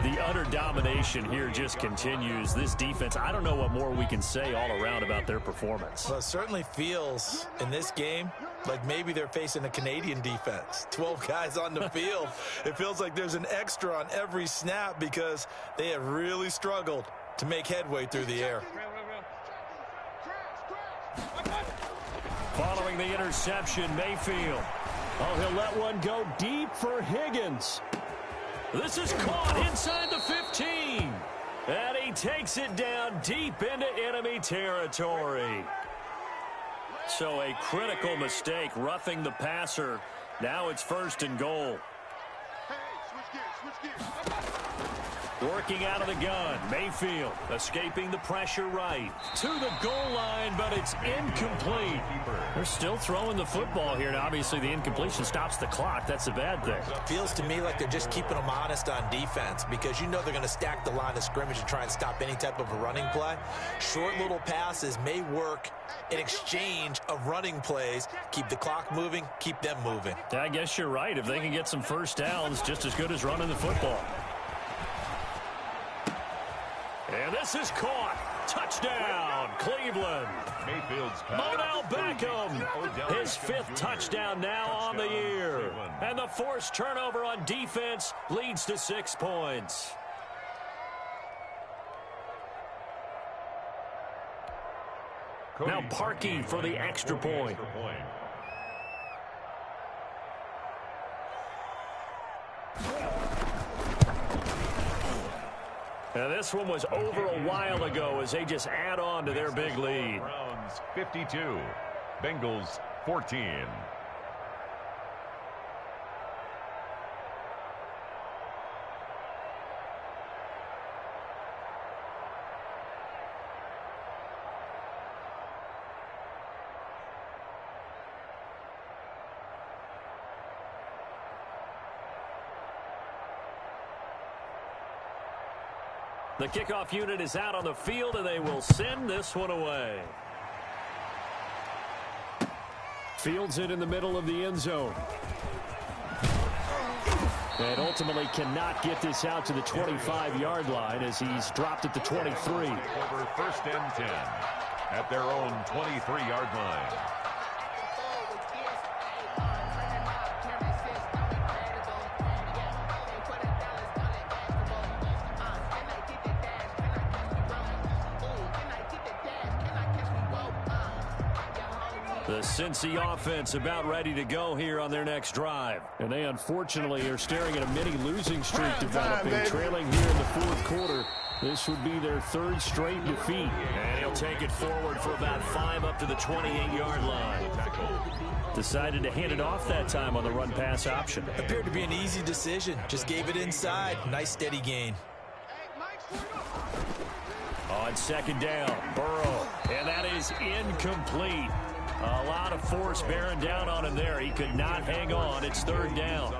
The utter domination here just continues. This defense, I don't know what more we can say all around about their performance. Well, it certainly feels in this game like maybe they're facing a Canadian defense. 12 guys on the field. It feels like there's an extra on every snap because they have really struggled to make headway through the air. Following the interception, Mayfield. Oh, he'll let one go deep for Higgins. This is caught inside the 15. And he takes it down deep into enemy territory. So a critical mistake, roughing the passer. Now it's 1st and goal. Working out of the gun, Mayfield escaping the pressure right to the goal line, but it's incomplete. They're still throwing the football here, and obviously the incompletion stops the clock. That's a bad thing. Feels to me like they're just keeping them honest on defense because you know they're going to stack the line of scrimmage and try and stop any type of a running play. Short little passes may work in exchange of running plays. Keep the clock moving, keep them moving. I guess you're right. If they can get some first downs, just as good as running the football. And this is caught. Touchdown, Cleveland. Mayfield's Odell Beckham, his 5th touchdown now on the year. And the forced turnover on defense leads to 6 points. Now Parkey for the extra point. Now this one was over a while ago as they just add on to their big lead. Browns 52, Bengals 14. The kickoff unit is out on the field, and they will send this one away. Fields it in the middle of the end zone. And ultimately cannot get this out to the 25-yard line as he's dropped at the 23. Over 1st and 10 at their own 23-yard line. The Cincy offense about ready to go here on their next drive. And they unfortunately are staring at a mini losing streak developing, trailing here in the 4th quarter. This would be their 3rd straight defeat. And he'll take it forward for about 5 up to the 28-yard line. Decided to hand it off that time on the run-pass option. Appeared to be an easy decision. Just gave it inside. Nice steady gain. On 2nd down, Burrow. And that is incomplete. A lot of force bearing down on him there. He could not hang on. It's 3rd down.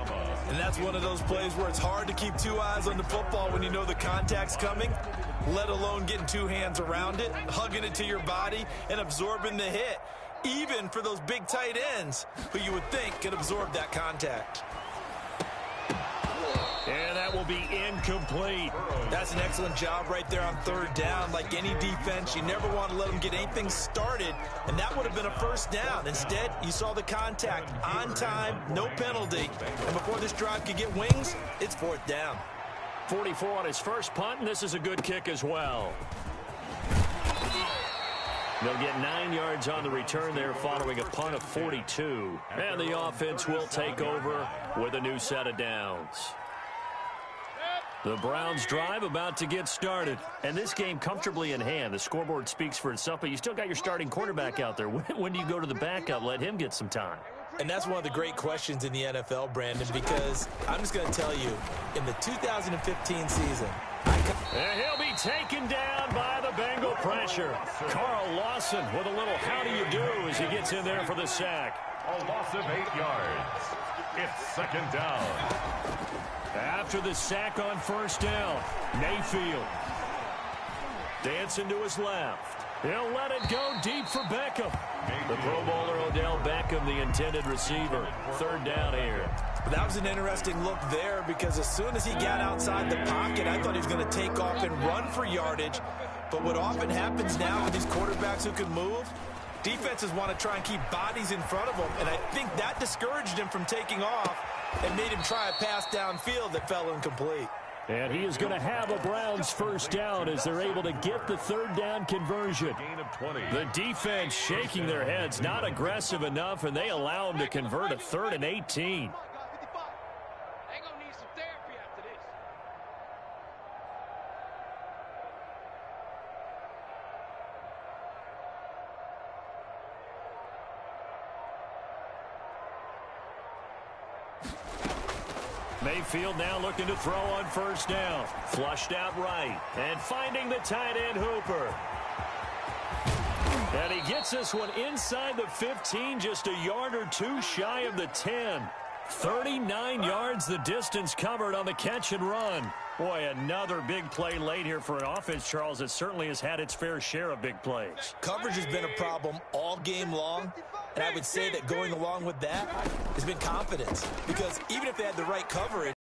And that's one of those plays where it's hard to keep 2 eyes on the football when you know the contact's coming, let alone getting 2 hands around it, hugging it to your body, and absorbing the hit, even for those big tight ends who you would think could absorb that contact. And that will be incomplete. That's an excellent job right there on 3rd down. Like any defense, you never want to let them get anything started, and that would have been a 1st down. Instead, you saw the contact on time, no penalty, and before this drive could get wings, it's 4th down. 44 on his first punt, and this is a good kick as well. They'll get 9 yards on the return there following a punt of 42. And the offense will take over with a new set of downs. The Browns drive about to get started. And this game comfortably in hand. The scoreboard speaks for itself, but you still got your starting quarterback out there. When do you go to the backup? Let him get some time. And that's one of the great questions in the NFL, Brandon, because I'm just going to tell you, in the 2015 season, and he'll be taken down by the Bengal pressure. Carl Lawson with a little how do you do as he gets in there for the sack. A loss of 8 yards. It's second down. After the sack on first down, Mayfield dancing to his left. He'll let it go deep for Beckham. The Pro Bowler Odell Beckham, the intended receiver. Third down here. That was an interesting look there because as soon as he got outside the pocket, I thought he was going to take off and run for yardage. But what often happens now with these quarterbacks who can move, defenses want to try and keep bodies in front of them, and I think that discouraged him from taking off and made him try a pass downfield that fell incomplete. And he is going to have a Browns first down as they're able to get the third down conversion. Gain of 20. The defense shaking their heads, not aggressive enough, and they allow him to convert a 3rd and 18. Mayfield now looking to throw on first down. Flushed out right. And finding the tight end Hooper. And he gets this one inside the 15, just a yard or two shy of the 10. 39 yards the distance covered on the catch and run. Boy, another big play late here for an offense, Charles, that certainly has had its fair share of big plays. Coverage has been a problem all game long, and I would say that going along with that has been confidence. Because even if they had the right coverage,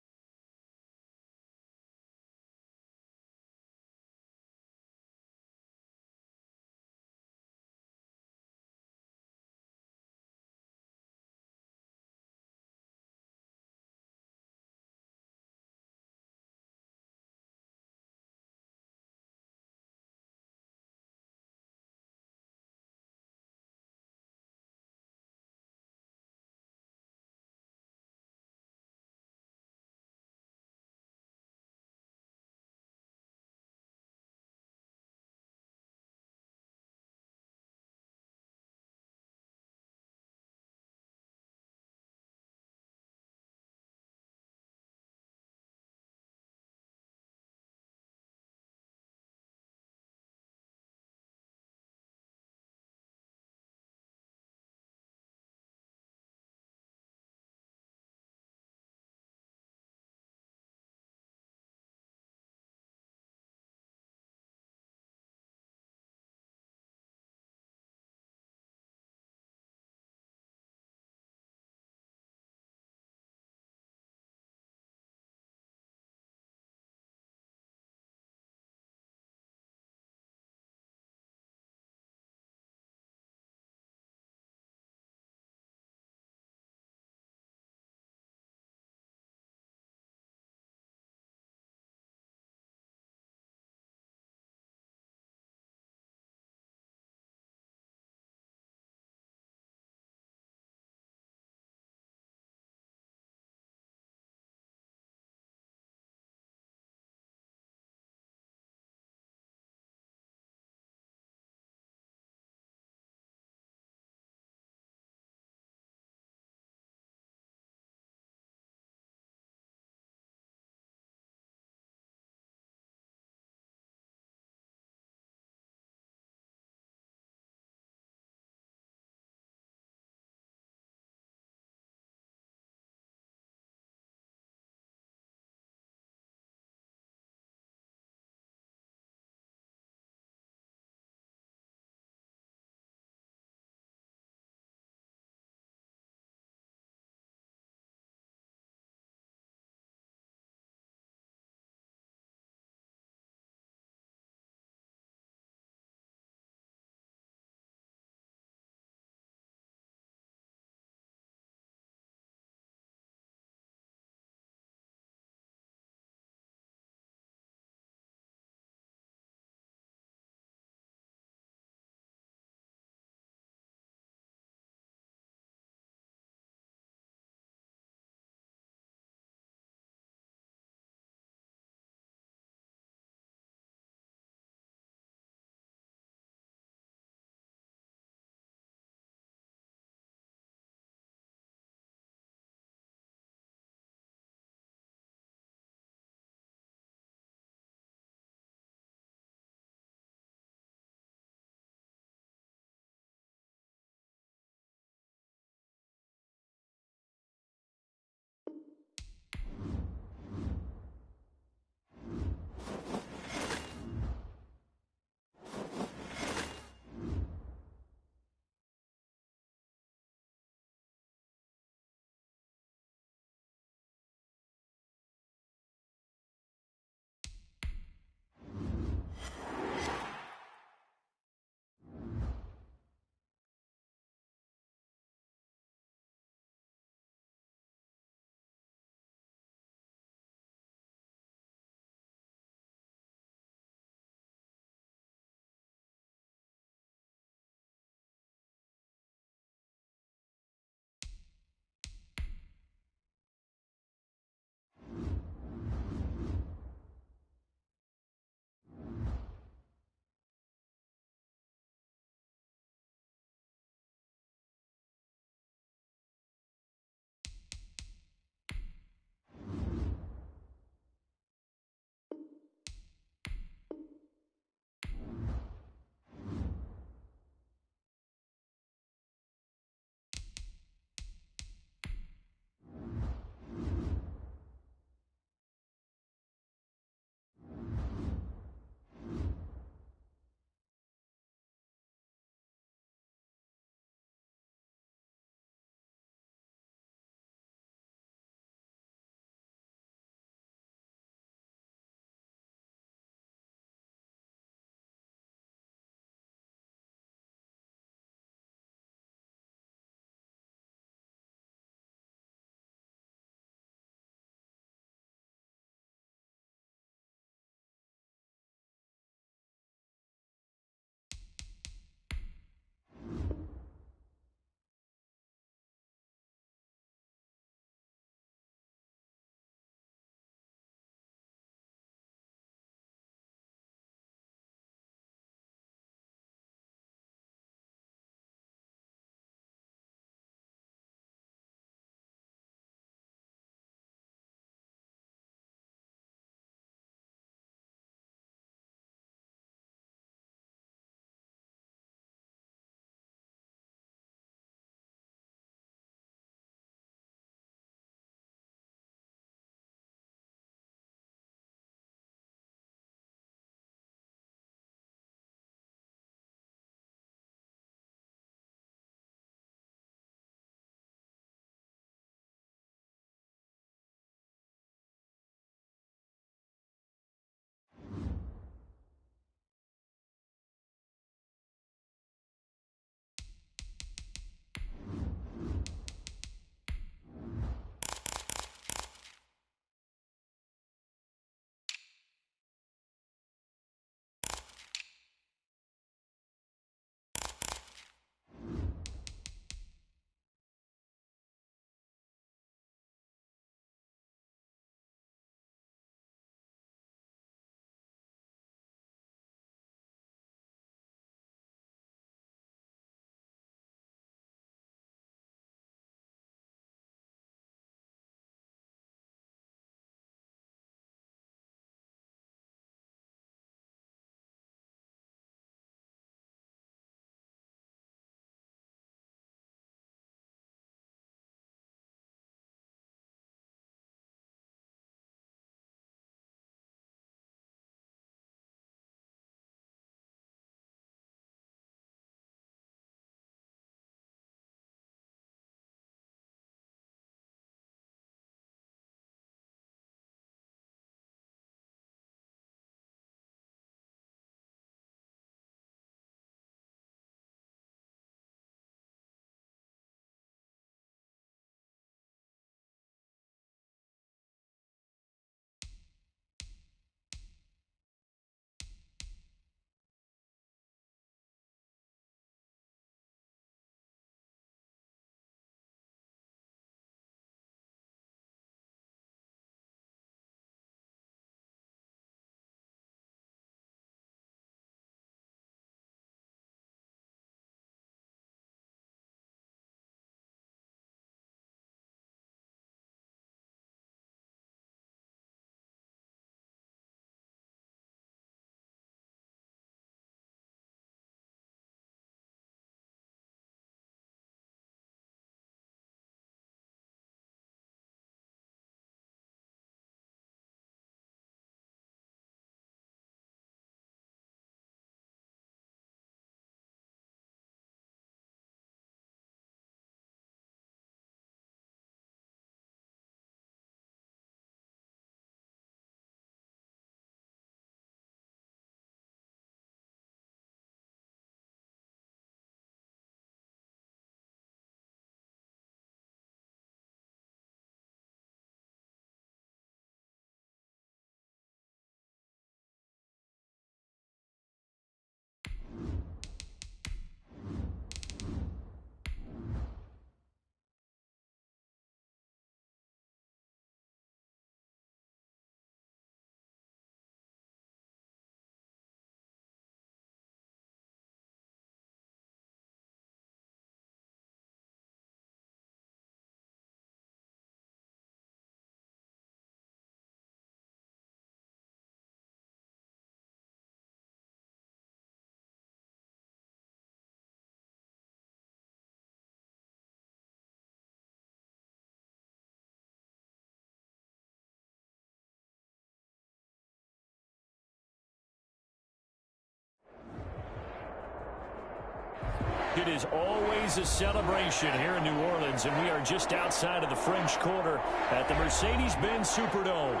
It is always a celebration here in New Orleans, and we are just outside of the French Quarter at the Mercedes-Benz Superdome.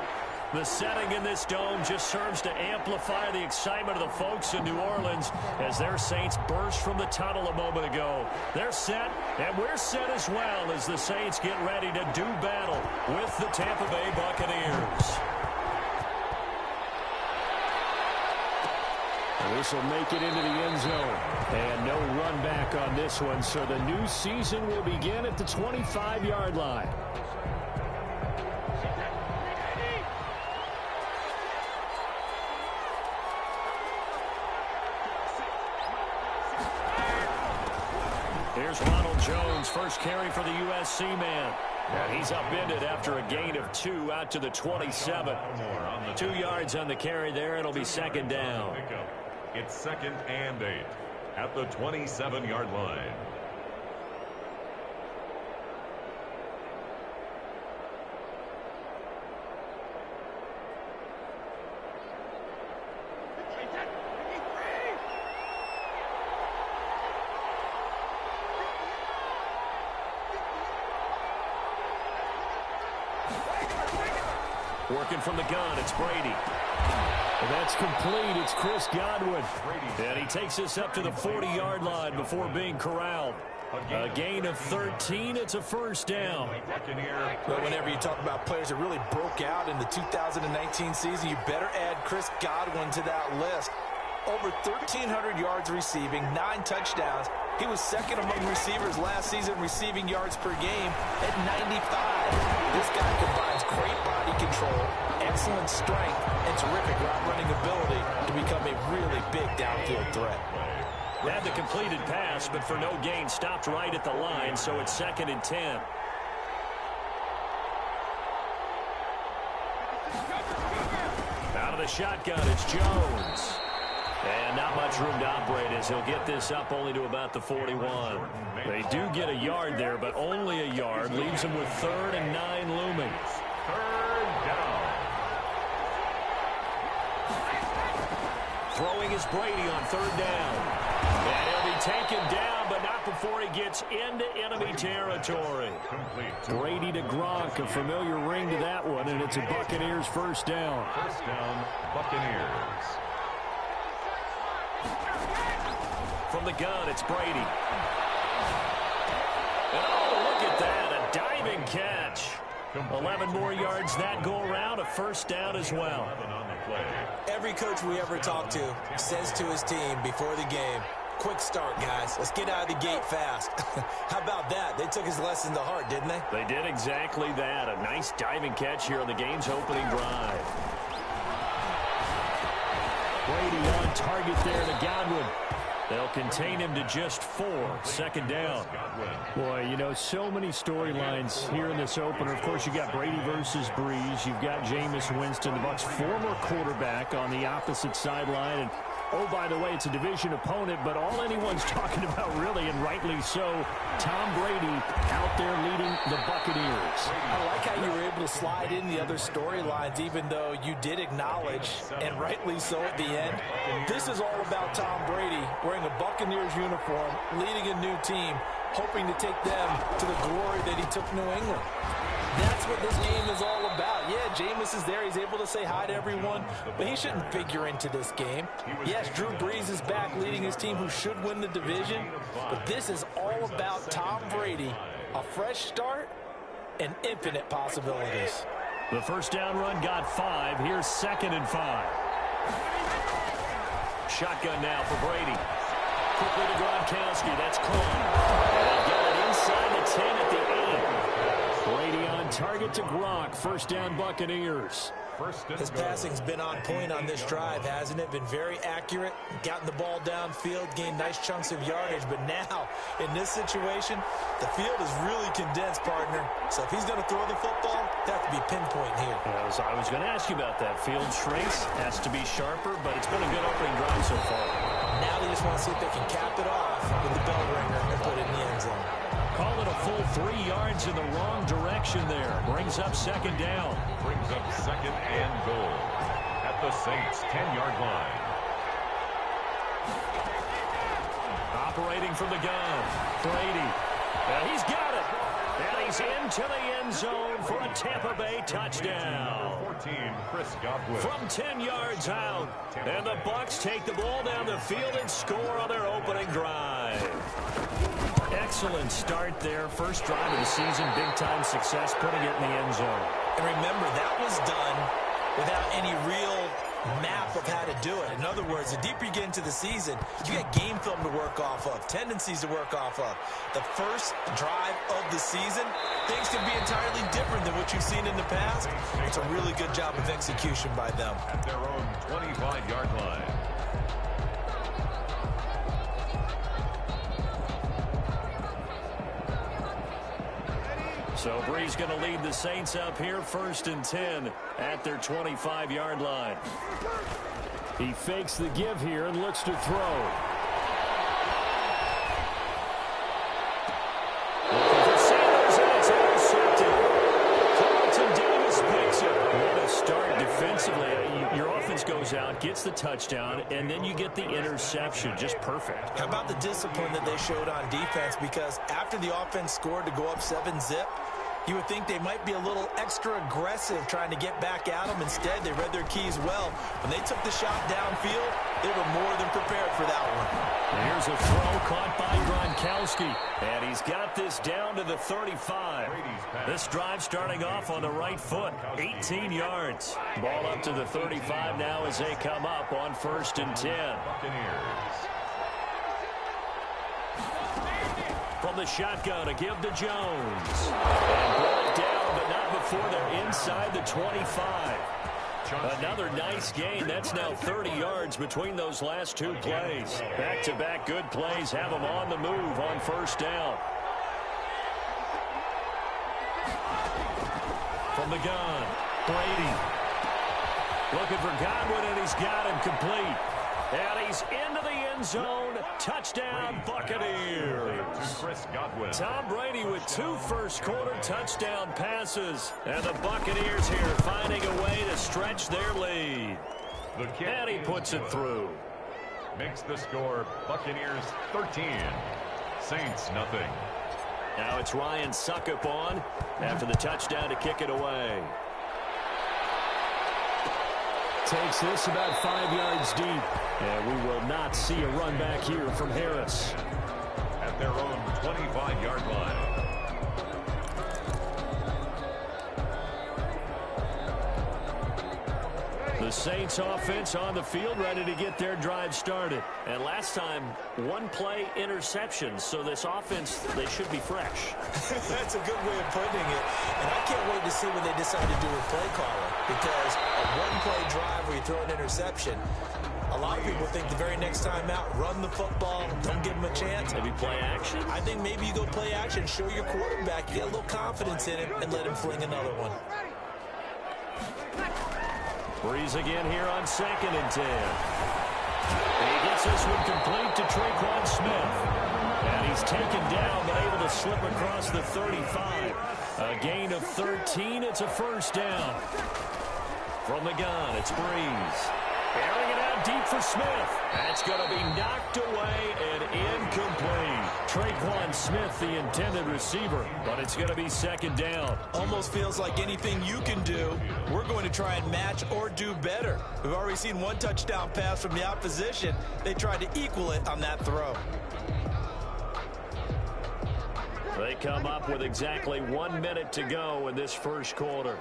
The setting in this dome just serves to amplify the excitement of the folks in New Orleans as their Saints burst from the tunnel a moment ago. They're set, and we're set as well as the Saints get ready to do battle with the Tampa Bay Buccaneers. This will make it into the end zone. And no run back on this one, so the new season will begin at the 25-yard line. Here's Ronald Jones, first carry for the USC man. And he's upended after a gain of 2 out to the 27. 2 yards on the carry there. It'll be second down. It's 2nd and 8 at the 27-yard line. Working from the gun, it's Brady. That's complete. It's Chris Godwin. And he takes us up to the 40-yard line before being corralled. A gain of 13. It's a first down. But whenever you talk about players that really broke out in the 2019 season, you better add Chris Godwin to that list. Over 1,300 yards receiving, 9 touchdowns. He was second among receivers last season receiving yards per game at 95. This guy combines great body control, excellent strength, and terrific route running ability to become a really big downfield threat. Had the completed pass, but for no gain, stopped right at the line, so it's 2nd and 10. Out of the shotgun, it's Jones. And not much room to operate as he'll get this up only to about the 41. They do get a yard there, but only a yard. Leaves them with 3rd and 9 looming. 3rd down. Throwing is Brady on 3rd down. And he'll be taken down, but not before he gets into enemy territory. Brady to Gronk, a familiar ring to that one, and it's a Buccaneers first down. First down, Buccaneers. From the gun, it's Brady. And oh, look at that, a diving catch. 11 more yards that go around, a first down as well. Every coach we ever talk to says to his team before the game, quick start, guys. Let's get out of the gate fast. How about that? They took his lesson to heart, didn't they? They did exactly that. A nice diving catch here on the game's opening drive. Brady on target there to Godwin. They'll contain him to just 4. 2nd down. Boy, you know, so many storylines here in this opener. Of course, you got Brady versus Breeze. You've got Jameis Winston, the Bucs' former quarterback, on the opposite sideline. And, oh, by the way, it's a division opponent, but all anyone's talking about really, and rightly so, Tom Brady out there leading the Buccaneers. I like how you were able to slide in the other storylines, even though you did acknowledge, and rightly so at the end, this is all about Tom Brady wearing a Buccaneers uniform, leading a new team, hoping to take them to the glory that he took New England. That's what this game is all about. Yeah, Jameis is there. He's able to say hi to everyone, but he shouldn't figure into this game. Yes, Drew Brees is back leading his team who should win the division, but this is all about Tom Brady, a fresh start and infinite possibilities. The first down run got 5. Here's 2nd and 5. Shotgun now for Brady. Quickly to Gronkowski. That's Cole. And they'll get it inside the 10 at the 8. Brady on target to Gronk. First down Buccaneers. His passing's been on point on this drive, hasn't it? Been very accurate, gotten the ball downfield, gained nice chunks of yardage. But now, in this situation, the field is really condensed, partner. So if he's going to throw the football, that has to be pinpoint here. I was going to ask you about that. Field trace has to be sharper, but it's been a good opening drive so far. Now they just want to see if they can cap it off with the bell ringer and put it in the end zone. Call it a full 3 yards in the wrong direction there. Brings up 2nd down. Brings up 2nd and goal at the Saints' 10-yard line. operating from the gun. Brady. And he's got it. And he's into the end zone for a Tampa Bay touchdown. 14, Chris Godwin. From 10 yards out. And the Bucs take the ball down the field and score on their opening drive. Excellent start there. First drive of the season. Big-time success putting it in the end zone. And remember, that was done without any real map of how to do it. In other words, the deeper you get into the season, you get game film to work off of, tendencies to work off of. The first drive of the season, things can be entirely different than what you've seen in the past. It's a really good job of execution by them. At their own 25-yard line. So Brees going to lead the Saints up here, 1st and 10 at their 25-yard line. He fakes the give here and looks to throw. Looking for Sanders, and it's intercepted. Carlton Davis picks it. What a start defensively. Your offense goes out, gets the touchdown, and then you get the interception. Just perfect. How about the discipline that they showed on defense? Because after the offense scored to go up 7-zip, you would think they might be a little extra aggressive trying to get back at them. Instead, they read their keys well. When they took the shot downfield, they were more than prepared for that one. And here's a throw caught by Gronkowski. And he's got this down to the 35. This drive starting off on the right foot. 18 yards. Ball up to the 35 now as they come up on 1st and 10. Buccaneers. From the shotgun, a give to Jones. And brought down, but not before they're inside the 25. Another nice gain. That's now 30 yards between those last two plays. Back-to-back good plays have them on the move on 1st down. From the gun, Brady. Looking for Godwin, and he's got him complete. And he's into the end zone. Touchdown, Buccaneers. Chris Godwin. Tom Brady with 2 first-quarter touchdown passes. And the Buccaneers here finding a way to stretch their lead. The kick And he puts it through. makes the score Buccaneers 13, Saints nothing. Now it's Ryan Suckup on after the touchdown to kick it away. Takes this about 5 yards deep. And we will not see a run back here from Harris. At their own 25-yard line. The Saints offense on the field ready to get their drive started. And last time, 1-play interception. So this offense, they should be fresh. That's a good way of putting it. And I can't wait to see what they decide to do with play calling. Because a 1-play drive where you throw an interception, a lot of people think the very next time out, run the football, don't give them a chance. Maybe play action? I think maybe you go play action, show your quarterback, you get a little confidence in him, and let him fling another one. Brees again here on 2nd and 10. He gets this one complete to Tre'Quan Smith. And he's taken down, but able to slip across the 35. A gain of 13. It's a 1st down. From the gun, it's Brees. Airing it out deep for Smith. That's going to be knocked away and incomplete. Tre'Quan Smith, the intended receiver, but it's going to be 2nd down. Almost feels like anything you can do, we're going to try and match or do better. We've already seen 1 touchdown pass from the opposition. They tried to equal it on that throw. They come up with exactly 1 minute to go in this 1st quarter.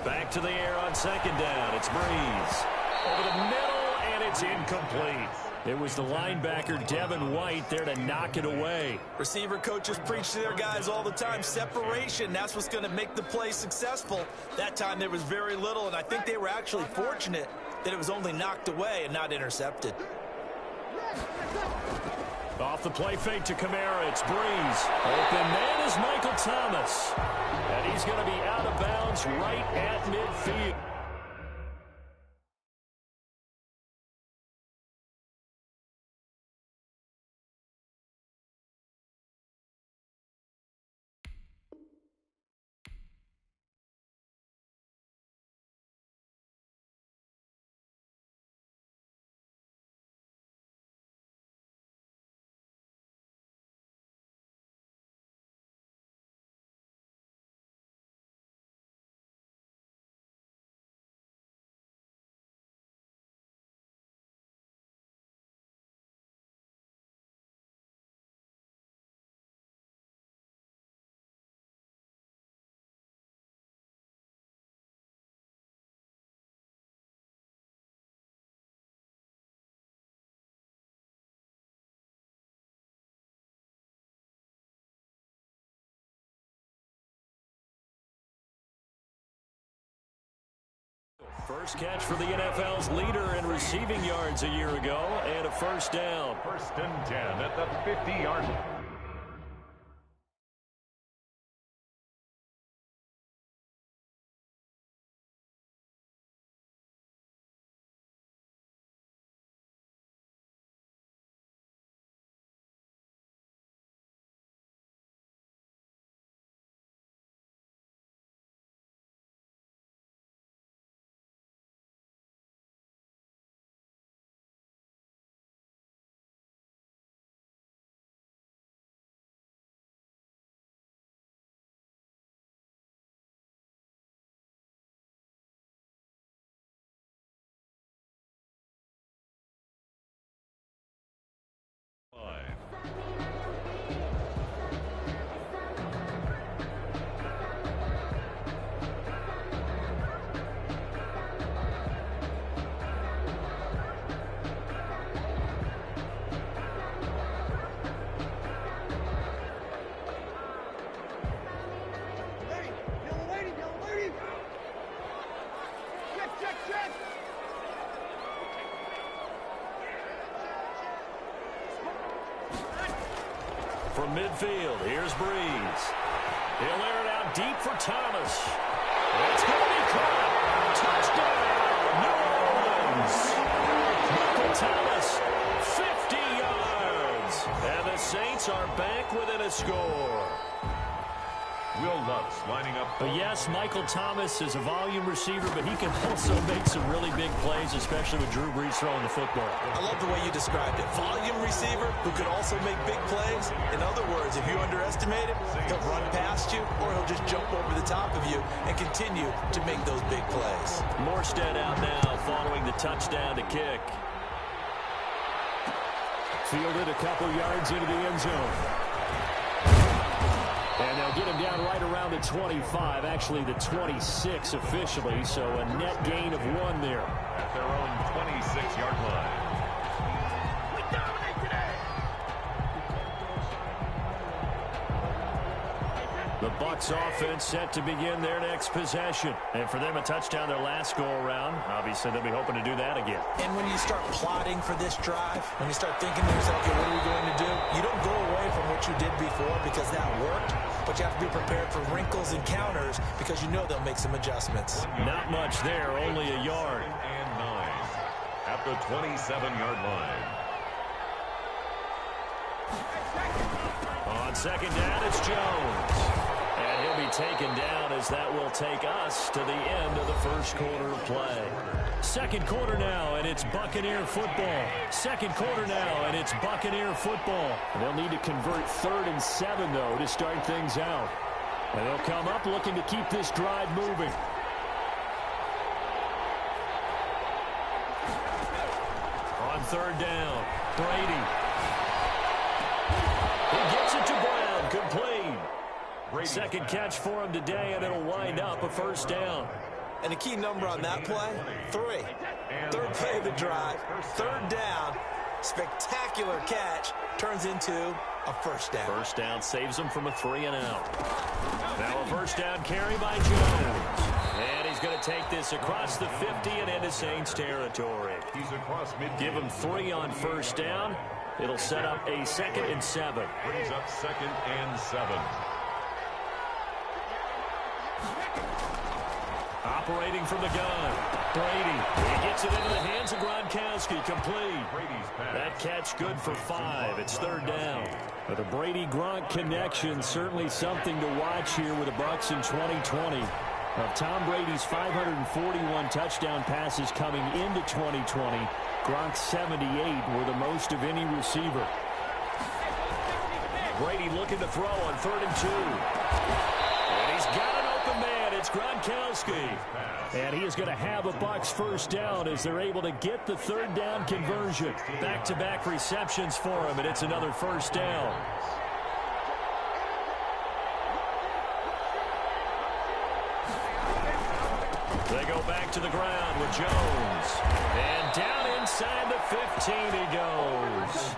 Back to the air on 2nd down. It's Brees. Over the middle, and it's incomplete. It was the linebacker, Devin White, there to knock it away. Receiver coaches preach to their guys all the time. Separation, that's what's going to make the play successful. That time there was very little, and I think they were actually fortunate that it was only knocked away and not intercepted. Off the play fake to Kamara, it's Brees. Open man is Michael Thomas. And he's going to be out of bounds right at midfield. First catch for the NFL's leader in receiving yards a year ago, and a first down. 1st and 10 at the 50-yard line. From midfield, here's Breeze. He'll air it out deep for Thomas. It's going to be caught. Touchdown, New Orleans. Michael Thomas, 50 yards. And the Saints are back within a score. Will Lutz lining up. Yes, Michael Thomas is a volume receiver, but he can also make some really big plays, especially with Drew Brees throwing the football. I love the way you described it. Volume receiver who could also make big plays. In other words, if you underestimate him, he'll run past you or he'll just jump over the top of you and continue to make those big plays. Morstead out now following the touchdown to kick. Fielded a couple yards into the end zone. And they'll get him down right around the 25, actually the 26 officially, so a net gain of 1 there. At their own 26-yard line. We dominate today. The Bucs offense set to begin their next possession. And for them, a touchdown their last go-around. Obviously, they'll be hoping to do that again. And when you start plotting for this drive, when you start thinking to yourself, okay, what are we going to do? You don't go away from what you did before because that worked, but you have to be prepared for wrinkles and counters because you know they'll make some adjustments. Not much there, only a yard. And 9 at the 27-yard line. On second down, it's Jones. And he'll be taken down as that will take us to the end of the first quarter of play. Second quarter now, and it's Buccaneer football. Second quarter now, and it's Buccaneer football. And they'll need to convert 3rd and 7, though, to start things out. And they'll come up looking to keep this drive moving. On 3rd down, Brady. He gets it to Brown, complete. Second catch for him today, and it'll wind up a first down. And the key number on that play, 3. Third play of the drive, 3rd down, spectacular catch, turns into a first down. First down saves him from a 3-and-out. Now a first down carry by Jones. And he's going to take this across the 50 and into Saints territory. He's across midfield. Give him 3 on first down. It'll set up a 2nd and 7. Brings up 2nd and 7. Operating from the gun, Brady. He gets it into the hands of Gronkowski, complete. Brady's pass. That catch good for 5. It's 3rd down. But the Brady-Gronk connection, certainly something to watch here with the Bucs in 2020. Of Tom Brady's 541 touchdown passes coming into 2020, Gronk's 78 were the most of any receiver. Brady looking to throw on 3rd and 2. And he's got an open man. It's Gronkowski. And he is going to have a Bucs first down as they're able to get the 3rd down conversion. Back-to-back receptions for him, and it's another first down. They go back to the ground with Jones. And down inside the 15 he goes.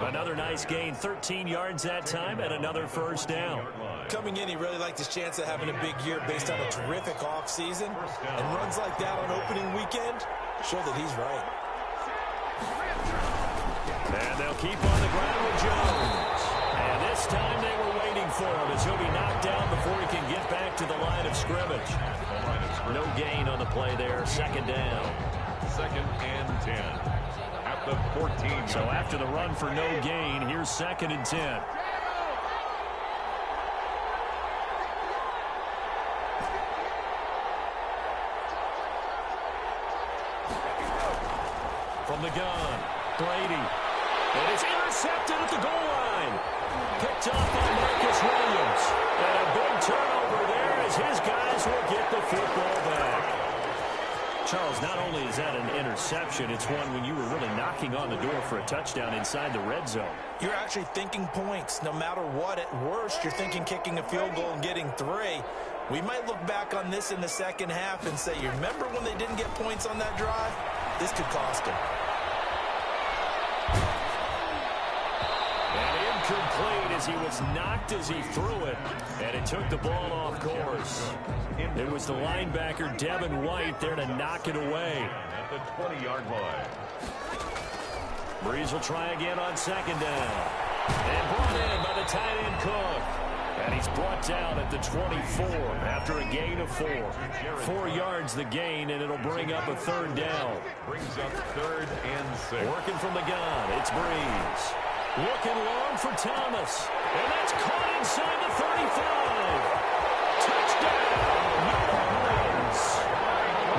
Another nice gain, 13 yards that time, and another first down. Coming in, he really liked his chance of having a big year based on a terrific offseason. And runs like that on opening weekend show that he's right. And they'll keep on the ground with Jones. And this time they were waiting for him as he'll be knocked down before he can get back to the line of scrimmage. No gain on the play there, second down. 2nd and 10 at the 14. So after the run for no gain, here's 2nd and 10. From the gun, Brady. And it's intercepted at the goal line. Picked off by Marcus Williams. And a big turnover there as his guys will get the football back. Charles, not only is that an interception, it's one when you were really knocking on the door for a touchdown inside the red zone. You're actually thinking points. No matter what, at worst, you're thinking kicking a field goal and getting 3. We might look back on this in the second half and say, you remember when they didn't get points on that drive? This could cost them. And incomplete as he was knocked as he threw it. And it took the ball off course. It was the linebacker, Devin White, there to knock it away. At the 20-yard line. Breeze will try again on second down. And brought in by the tight end Cook. And he's brought down at the 24 after a gain of 4. 4 yards the gain, and it'll bring up a third down. Brings up 3rd and 6. Working from the gun, it's Breeze. Looking long for Thomas. And that's caught inside the 35. Touchdown, New Orleans.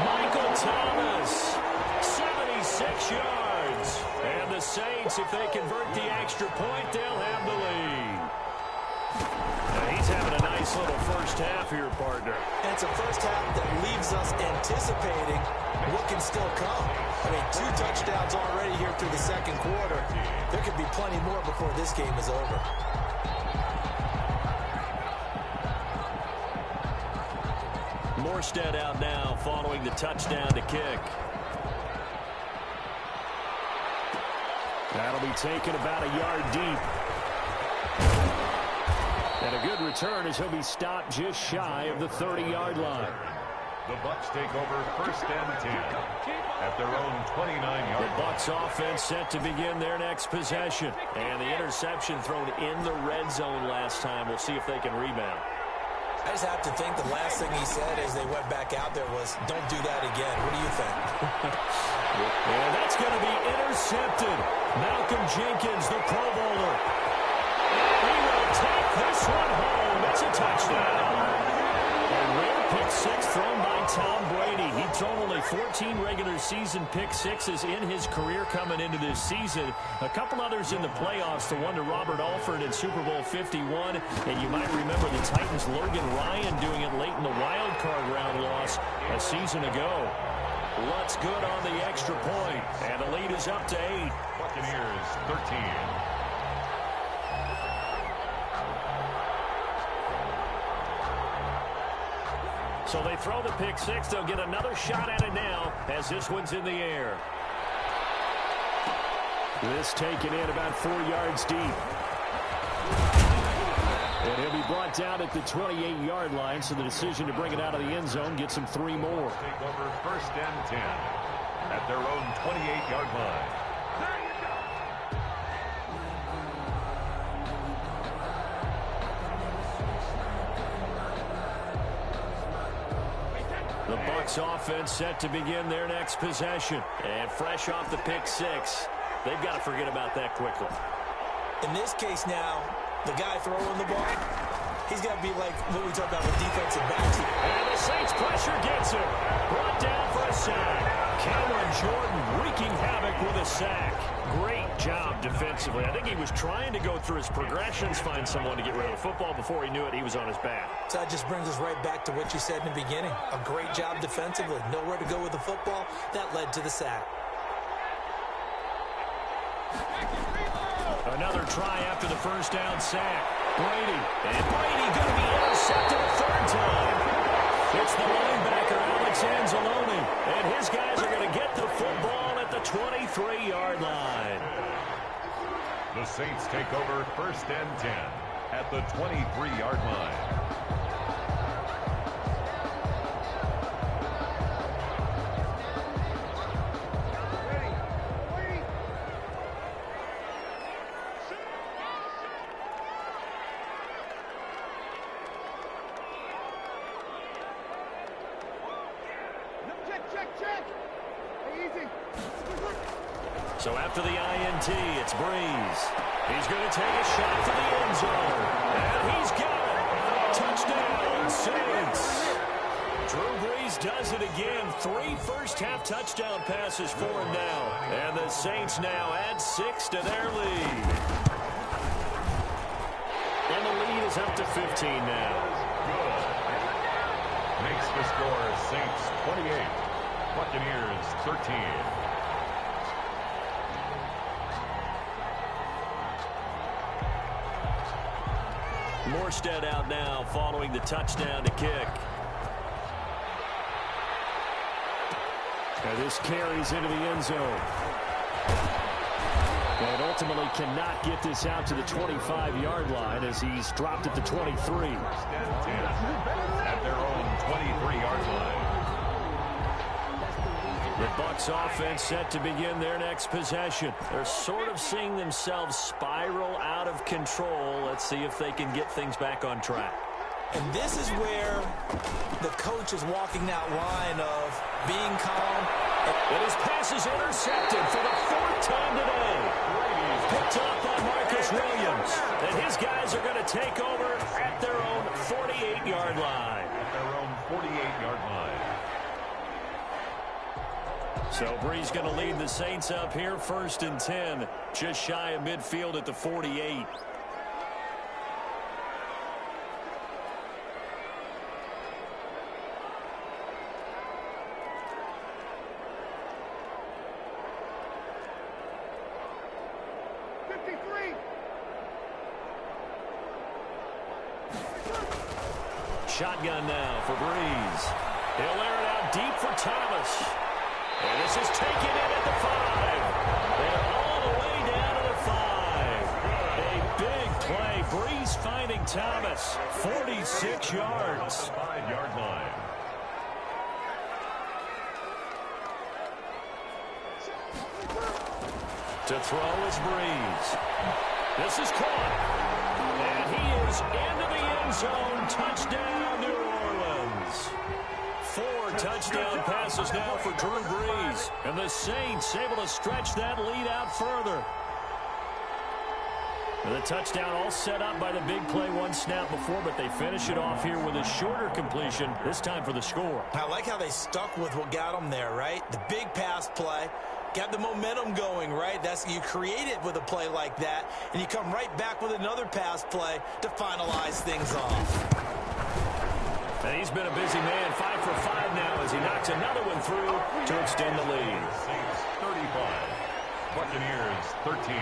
Michael Thomas, 76 yards. And the Saints, if they convert the extra point, they'll have the lead. Now he's having a nice little first half here, partner. And it's a first half that leaves us anticipating what can still come. I mean, 2 touchdowns already here through the second quarter. There could be plenty more before this game is over. Morstead out now following the touchdown to kick. That'll be taken about a yard deep. And a good return as he'll be stopped just shy of the 30-yard line. The Bucs take over 1st and 10 at their own 29-yard line. The Bucs offense set to begin their next possession. And the interception thrown in the red zone last time. We'll see if they can rebound. I just have to think the last thing he said as they went back out there was, don't do that again. What do you think? And that's going to be intercepted. Malcolm Jenkins, the Pro Bowler. And he will take this one home. It's a touchdown. A rare pick 6 thrown by Tom Brady. He'd thrown only 14 regular season pick 6s in his career coming into this season. A couple others in the playoffs, the one to Robert Alford in Super Bowl 51. And you might remember the Titans' Logan Ryan doing it late in the wild card round loss a season ago. Lutz good on the extra point, and the lead is up to 8. Buccaneers 13. So they throw the pick 6. They'll get another shot at it now as this one's in the air. This taken in about 4 yards deep. And he'll be brought down at the 28-yard line, so the decision to bring it out of the end zone gets him 3 more. Take over 1st and 10 at their own 28-yard line. The Bucs offense set to begin their next possession. And fresh off the pick 6, they've got to forget about that quickly. In this case now, the guy throwing the ball, he's got to be like what we talked about with defensive backs. And the Saints pressure gets him. Brought down for a sack. Cameron Jordan wreaking havoc with a sack. Great job defensively. I think he was trying to go through his progressions, find someone to get rid of the football. Before he knew it, he was on his back. So that just brings us right back to what you said in the beginning. A great job defensively. Nowhere to go with the football. That led to the sack. Another try after the first down sack. Brady. And Brady going to be intercepted a 3rd time. It's the linebacker, it's Anzalone, and his guys are going to get the football at the 23-yard line. The Saints take over 1st and 10 at the 23-yard line. So after the INT, it's Breeze. He's going to take a shot for the end zone. And he's got it. Touchdown, Saints. Drew Brees does it again. 3 first-half touchdown passes for him now. And the Saints now add 6 to their lead. And the lead is up to 15 now. Good. Makes the score Saints 28, Buccaneers 13. Morstead out now following the touchdown to kick. And this carries into the end zone. And ultimately cannot get this out to the 25-yard line as he's dropped at the 23. 1st and 10 at their own 23-yard line. The Bucs offense set to begin their next possession. They're sort of seeing themselves spiral out of control. Let's see if they can get things back on track. And this is where the coach is walking that line of being calm. And his pass is intercepted for the 4th time today. Picked up by Marcus Williams. And his guys are going to take over at their own 48-yard line. At their own 48-yard line. So Brees going to lead the Saints up here, 1st and 10, just shy of midfield at the 48. Shotgun now for Brees. He'll air it out deep for Thomas. And this is taken in at the 5. And all the way down to the 5. A big play. Brees finding Thomas. 46 yards. 5-yard line. To throw is Brees. This is caught. And he is into the end zone. Touchdown, New Orleans. 4 touchdown passes now for Drew Brees. And the Saints able to stretch that lead out further. And the touchdown all set up by the big play 1 snap before, but they finish it off here with a shorter completion, this time for the score. I like how they stuck with what got them there, right? The big pass play. Got the momentum going, right? You create it with a play like that, and you come right back with another pass play to finalize things off. And he's been a busy man, 5 for 5 now as he knocks another one through to extend the lead. Saints 35, Buccaneers 13.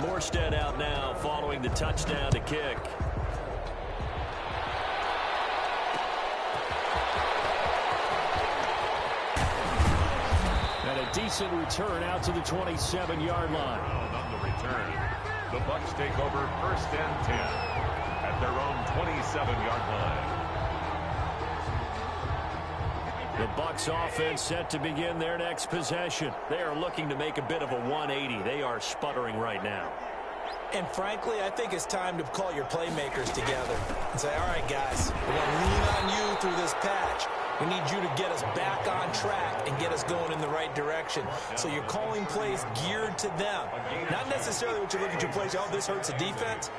Morstead out now following the touchdown to kick. And a decent return out to the 27-yard line. On the return, the Bucs take over 1st and 10 at their own 27-yard line. The Bucs offense set to begin their next possession. They are looking to make a bit of a 180. They are sputtering right now. And frankly, I think it's time to call your playmakers together and say, all right, guys, we're going to lean on you through this patch. We need you to get us back on track and get us going in the right direction. So you're calling plays geared to them. Not necessarily what you look at your plays, oh, this hurts the defense.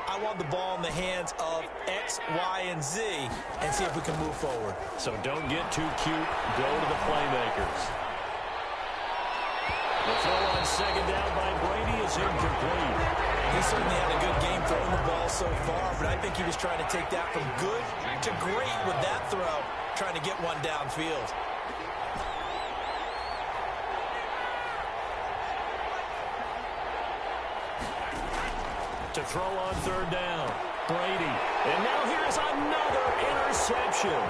I want the ball in the hands of X, Y, and Z and see if we can move forward. So don't get too cute. Go to the playmakers. The throw on second down by Brady is incomplete. He certainly had a good game throwing the ball so far, but I think he was trying to take that from good to great with that throw, trying to get one downfield. to throw on third down. Brady. And now here's another interception.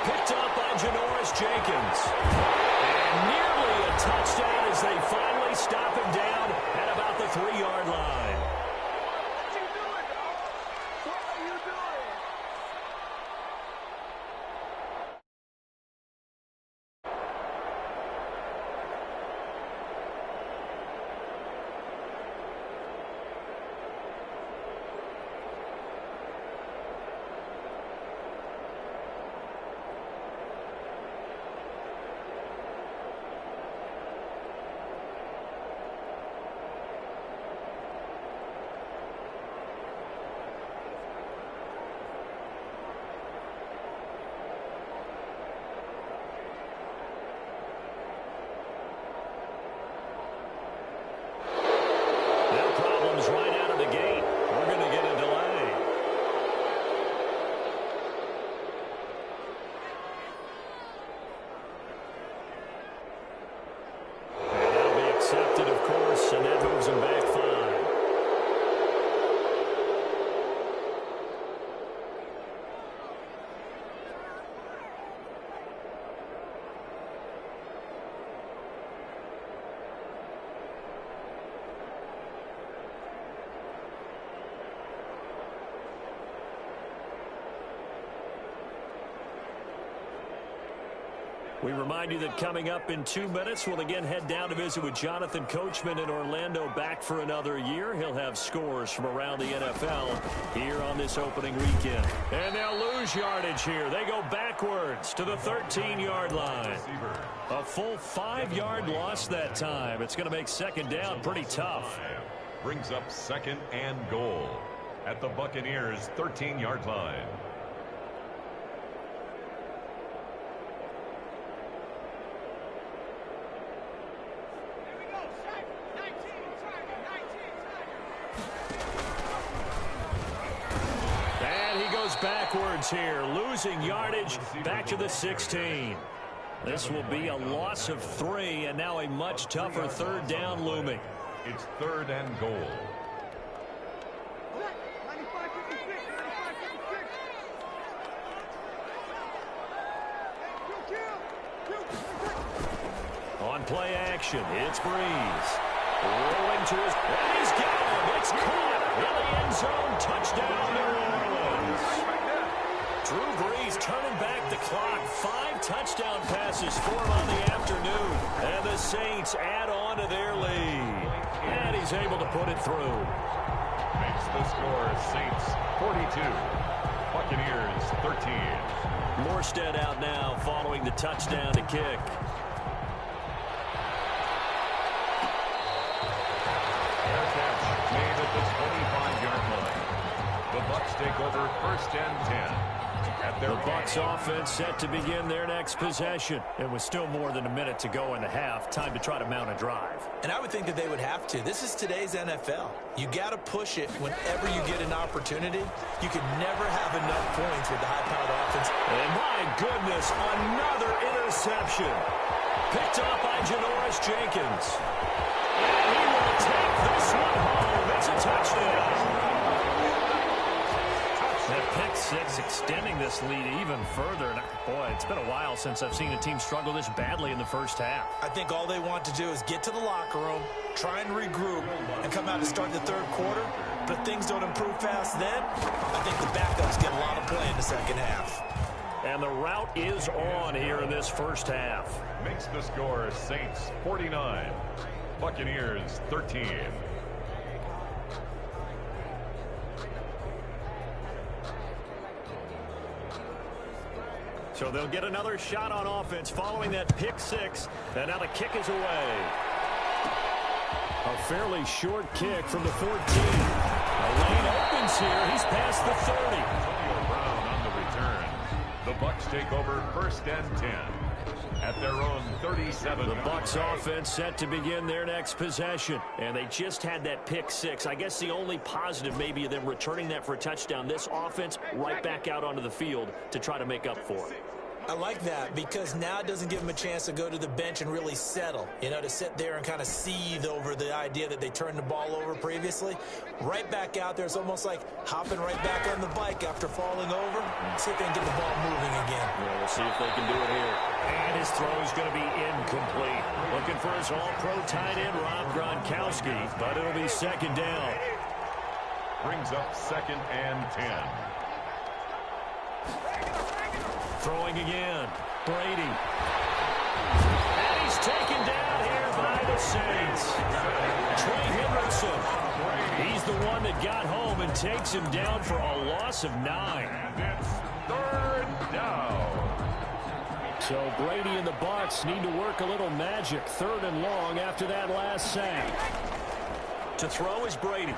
Picked up by Janoris Jenkins. And nearly a touchdown as they finally stop him down at about the 3-yard line. Right out of the gate. We're going to get a delay. And that'll be accepted, of course, and that moves him back 5. We remind you that coming up in 2 minutes, we'll again head down to visit with Jonathan Coachman in Orlando, back for another year. He'll have scores from around the NFL here on this opening weekend. And they'll lose yardage here. They go backwards to the 13-yard line. A full 5-yard loss that time. It's going to make second down pretty tough. Brings up second and goal at the Buccaneers' 13-yard line. Backwards here, losing yardage back to the 16. This will be a loss of 3, and now a much tougher third down looming. It's third and goal. On play action, it's Breeze. Rolling to his, and he's got him. It's caught in the end zone. Touchdown, New Orleans. Drew Brees turning back the clock. 5 touchdown passes for him on the afternoon. And the Saints add on to their lead. And he's able to put it through. Makes the score Saints 42. Buccaneers 13. Morstead out now following the touchdown to kick. Made at the 25-yard line. The Bucs take over first and 10. The Bucs offense set to begin their next possession. And with still more than a minute to go in the half, time to try to mount a drive. And I would think that they would have to. This is today's NFL. You got to push it whenever you get an opportunity. You can never have enough points with the high-powered offense. And my goodness, another interception. Picked up by Janoris Jenkins. And he will take this one home. It's a touchdown. That pick six extending this lead even further. And boy, it's been a while since I've seen a team struggle this badly in the first half. I think all they want to do is get to the locker room, try and regroup, and come out to start the third quarter. But if things don't improve fast then, I think the backups get a lot of play in the second half. And the route is on here in this first half. Makes the score Saints 49. Buccaneers 13. So they'll get another shot on offense following that pick six. And now the kick is away. A fairly short kick from the 14. A lane opens here. He's past the 30. Antonio Brown on the return. The Bucs take over first and 10 at their own 37. The Bucs offense set to begin their next possession. And they just had that pick six. I guess the only positive maybe of them returning that for a touchdown. This offense right back out onto the field to try to make up for it. I like that because now it doesn't give them a chance to go to the bench and really settle, to sit there and kind of seethe over the idea that they turned the ball over previously. Right back out there, it's almost like hopping right back on the bike after falling over. See if they can get the ball moving again. Yeah, we'll see if they can do it here. And his throw is going to be incomplete. Looking for his all-pro tight end, Rob Gronkowski, but it'll be second down. Brings up 2nd and 10. Throwing again, Brady. And he's taken down here by the Saints. Trey Hendrickson. He's the one that got home and takes him down for a loss of 9. And it's 3rd down. So Brady and the Bucs need to work a little magic. 3rd and long after that last sack. To throw is Brady.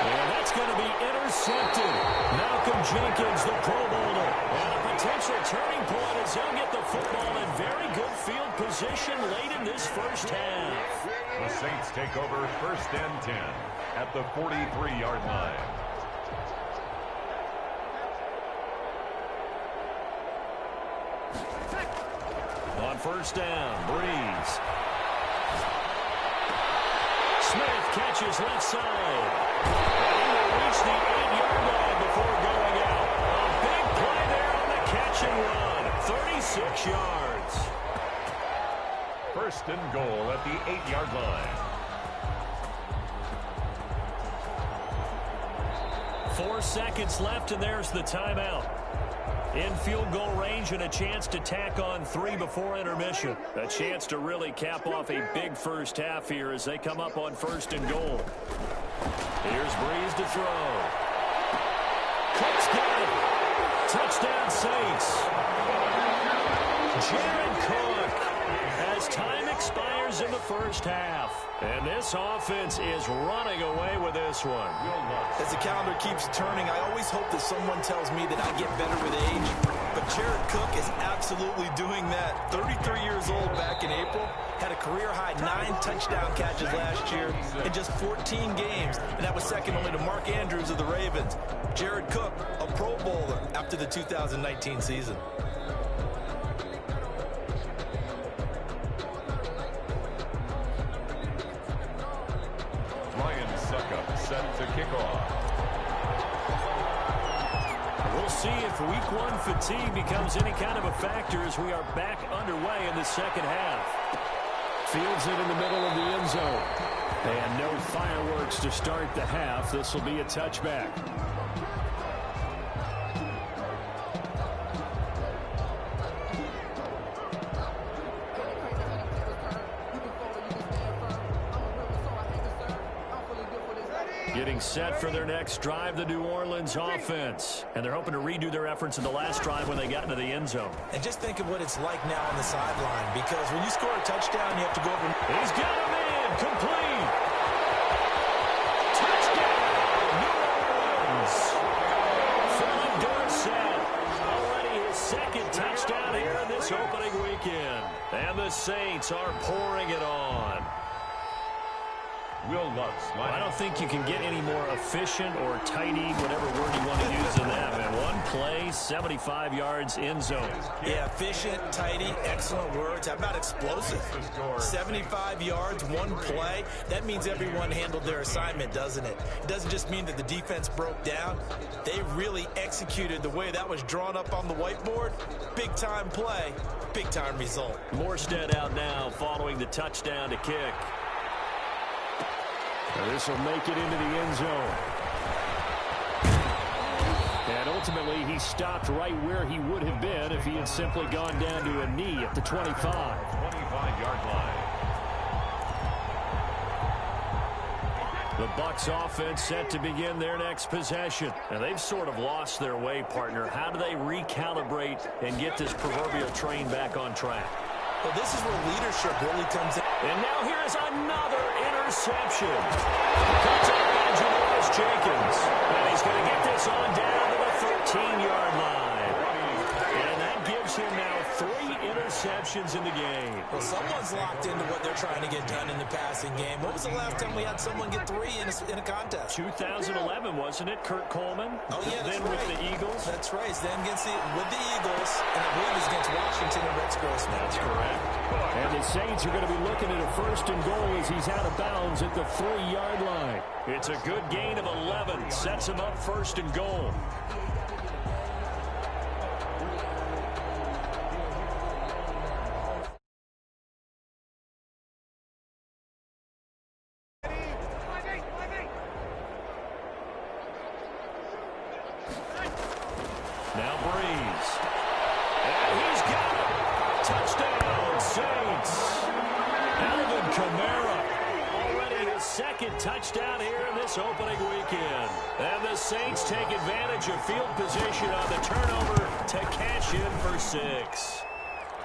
And that's going to be intercepted. Malcolm Jenkins, the Pro Bowler. And a potential turning point as he'll get the football in very good field position late in this first half. The Saints take over 1st and 10 at the 43-yard line. On 1st down, Breeze. Smith catches left side. And he will reach the 8-yard line before going out. A big play there on the catch and run. 36 yards. 1st and goal at the 8-yard line. 4 seconds left, and there's the timeout. In field goal range and a chance to tack on 3 before intermission. A chance to really cap off a big first half here as they come up on 1st and goal. Here's Breeze to throw. Cook's got it. Touchdown Saints. Jared Cook as time expires in the first half. And this offense is running away with this one. As the calendar keeps turning, I always hope that someone tells me that I get better with age. But Jared Cook is absolutely doing that. 33 years old back in April. Had a career-high 9 touchdown catches last year in just 14 games. And that was second only to Mark Andrews of the Ravens. Jared Cook, a Pro Bowler after the 2019 season. Set to kick off. We'll see if week 1 fatigue becomes any kind of a factor as we are back underway in the second half. Fields it in the middle of the end zone. And no fireworks to start the half. This will be a touchback. Getting set for their next drive, the New Orleans offense. And they're hoping to redo their efforts in the last drive when they got into the end zone. And just think of what it's like now on the sideline, because when you score a touchdown, you have to go over. He's got him in. Complete. Touchdown, New Orleans. Philip Dorsett. Already his 2nd touchdown here in this opening weekend. And the Saints are pouring it on. Will Lutz. I don't think you can get any more efficient or tidy, whatever word you want to use in that, man. 1 play, 75 yards, end zone. Yeah, efficient, tidy, excellent words. How about explosive? 75 yards, 1 play. That means everyone handled their assignment, doesn't it? It doesn't just mean that the defense broke down. They really executed the way that was drawn up on the whiteboard. Big-time play, big-time result. Morstead out now following the touchdown to kick. This will make it into the end zone. And ultimately, he stopped right where he would have been if he had simply gone down to a knee at the 25. 25-yard line. The Bucs offense set to begin their next possession. Now, they've sort of lost their way, partner. How do they recalibrate and get this proverbial train back on track? Well, this is where leadership really comes in. And now here is another interception. Comes up by Janoris Jenkins. And he's going to get this on down to the 13-yard line. And that gives him now 3 interceptions in the game. Well, someone's locked into what they're trying to get done in the passing game. When was the last time we had someone get 3 in a contest? 2011, wasn't it? Kurt Coleman. Oh, yeah, that's then right. with the Eagles. That's right. Then with the Eagles, and I believe it's against Washington and Rex Grossman. That's correct. And the Saints are going to be looking at a 1st and goal as he's out of bounds at the 3-yard line. It's a good gain of 11. Sets him up 1st and goal. Now Breeze. And he's got it. Touchdown, Saints. Alvin Kamara. Already his 2nd touchdown here in this opening weekend. And the Saints take advantage of field position on the turnover to cash in for 6.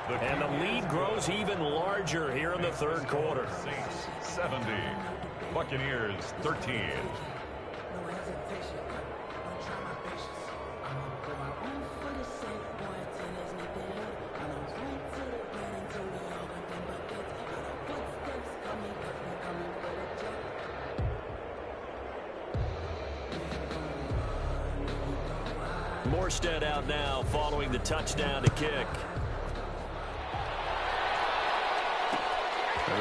And the lead grows even larger here in the 3rd quarter. Saints 70. Buccaneers 13. Morstead out now following the touchdown to kick.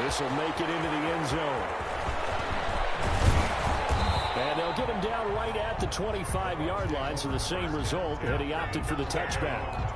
This will make it into the end zone. And they'll get him down right at the 25-yard line, so the same result, and he opted for the touchback.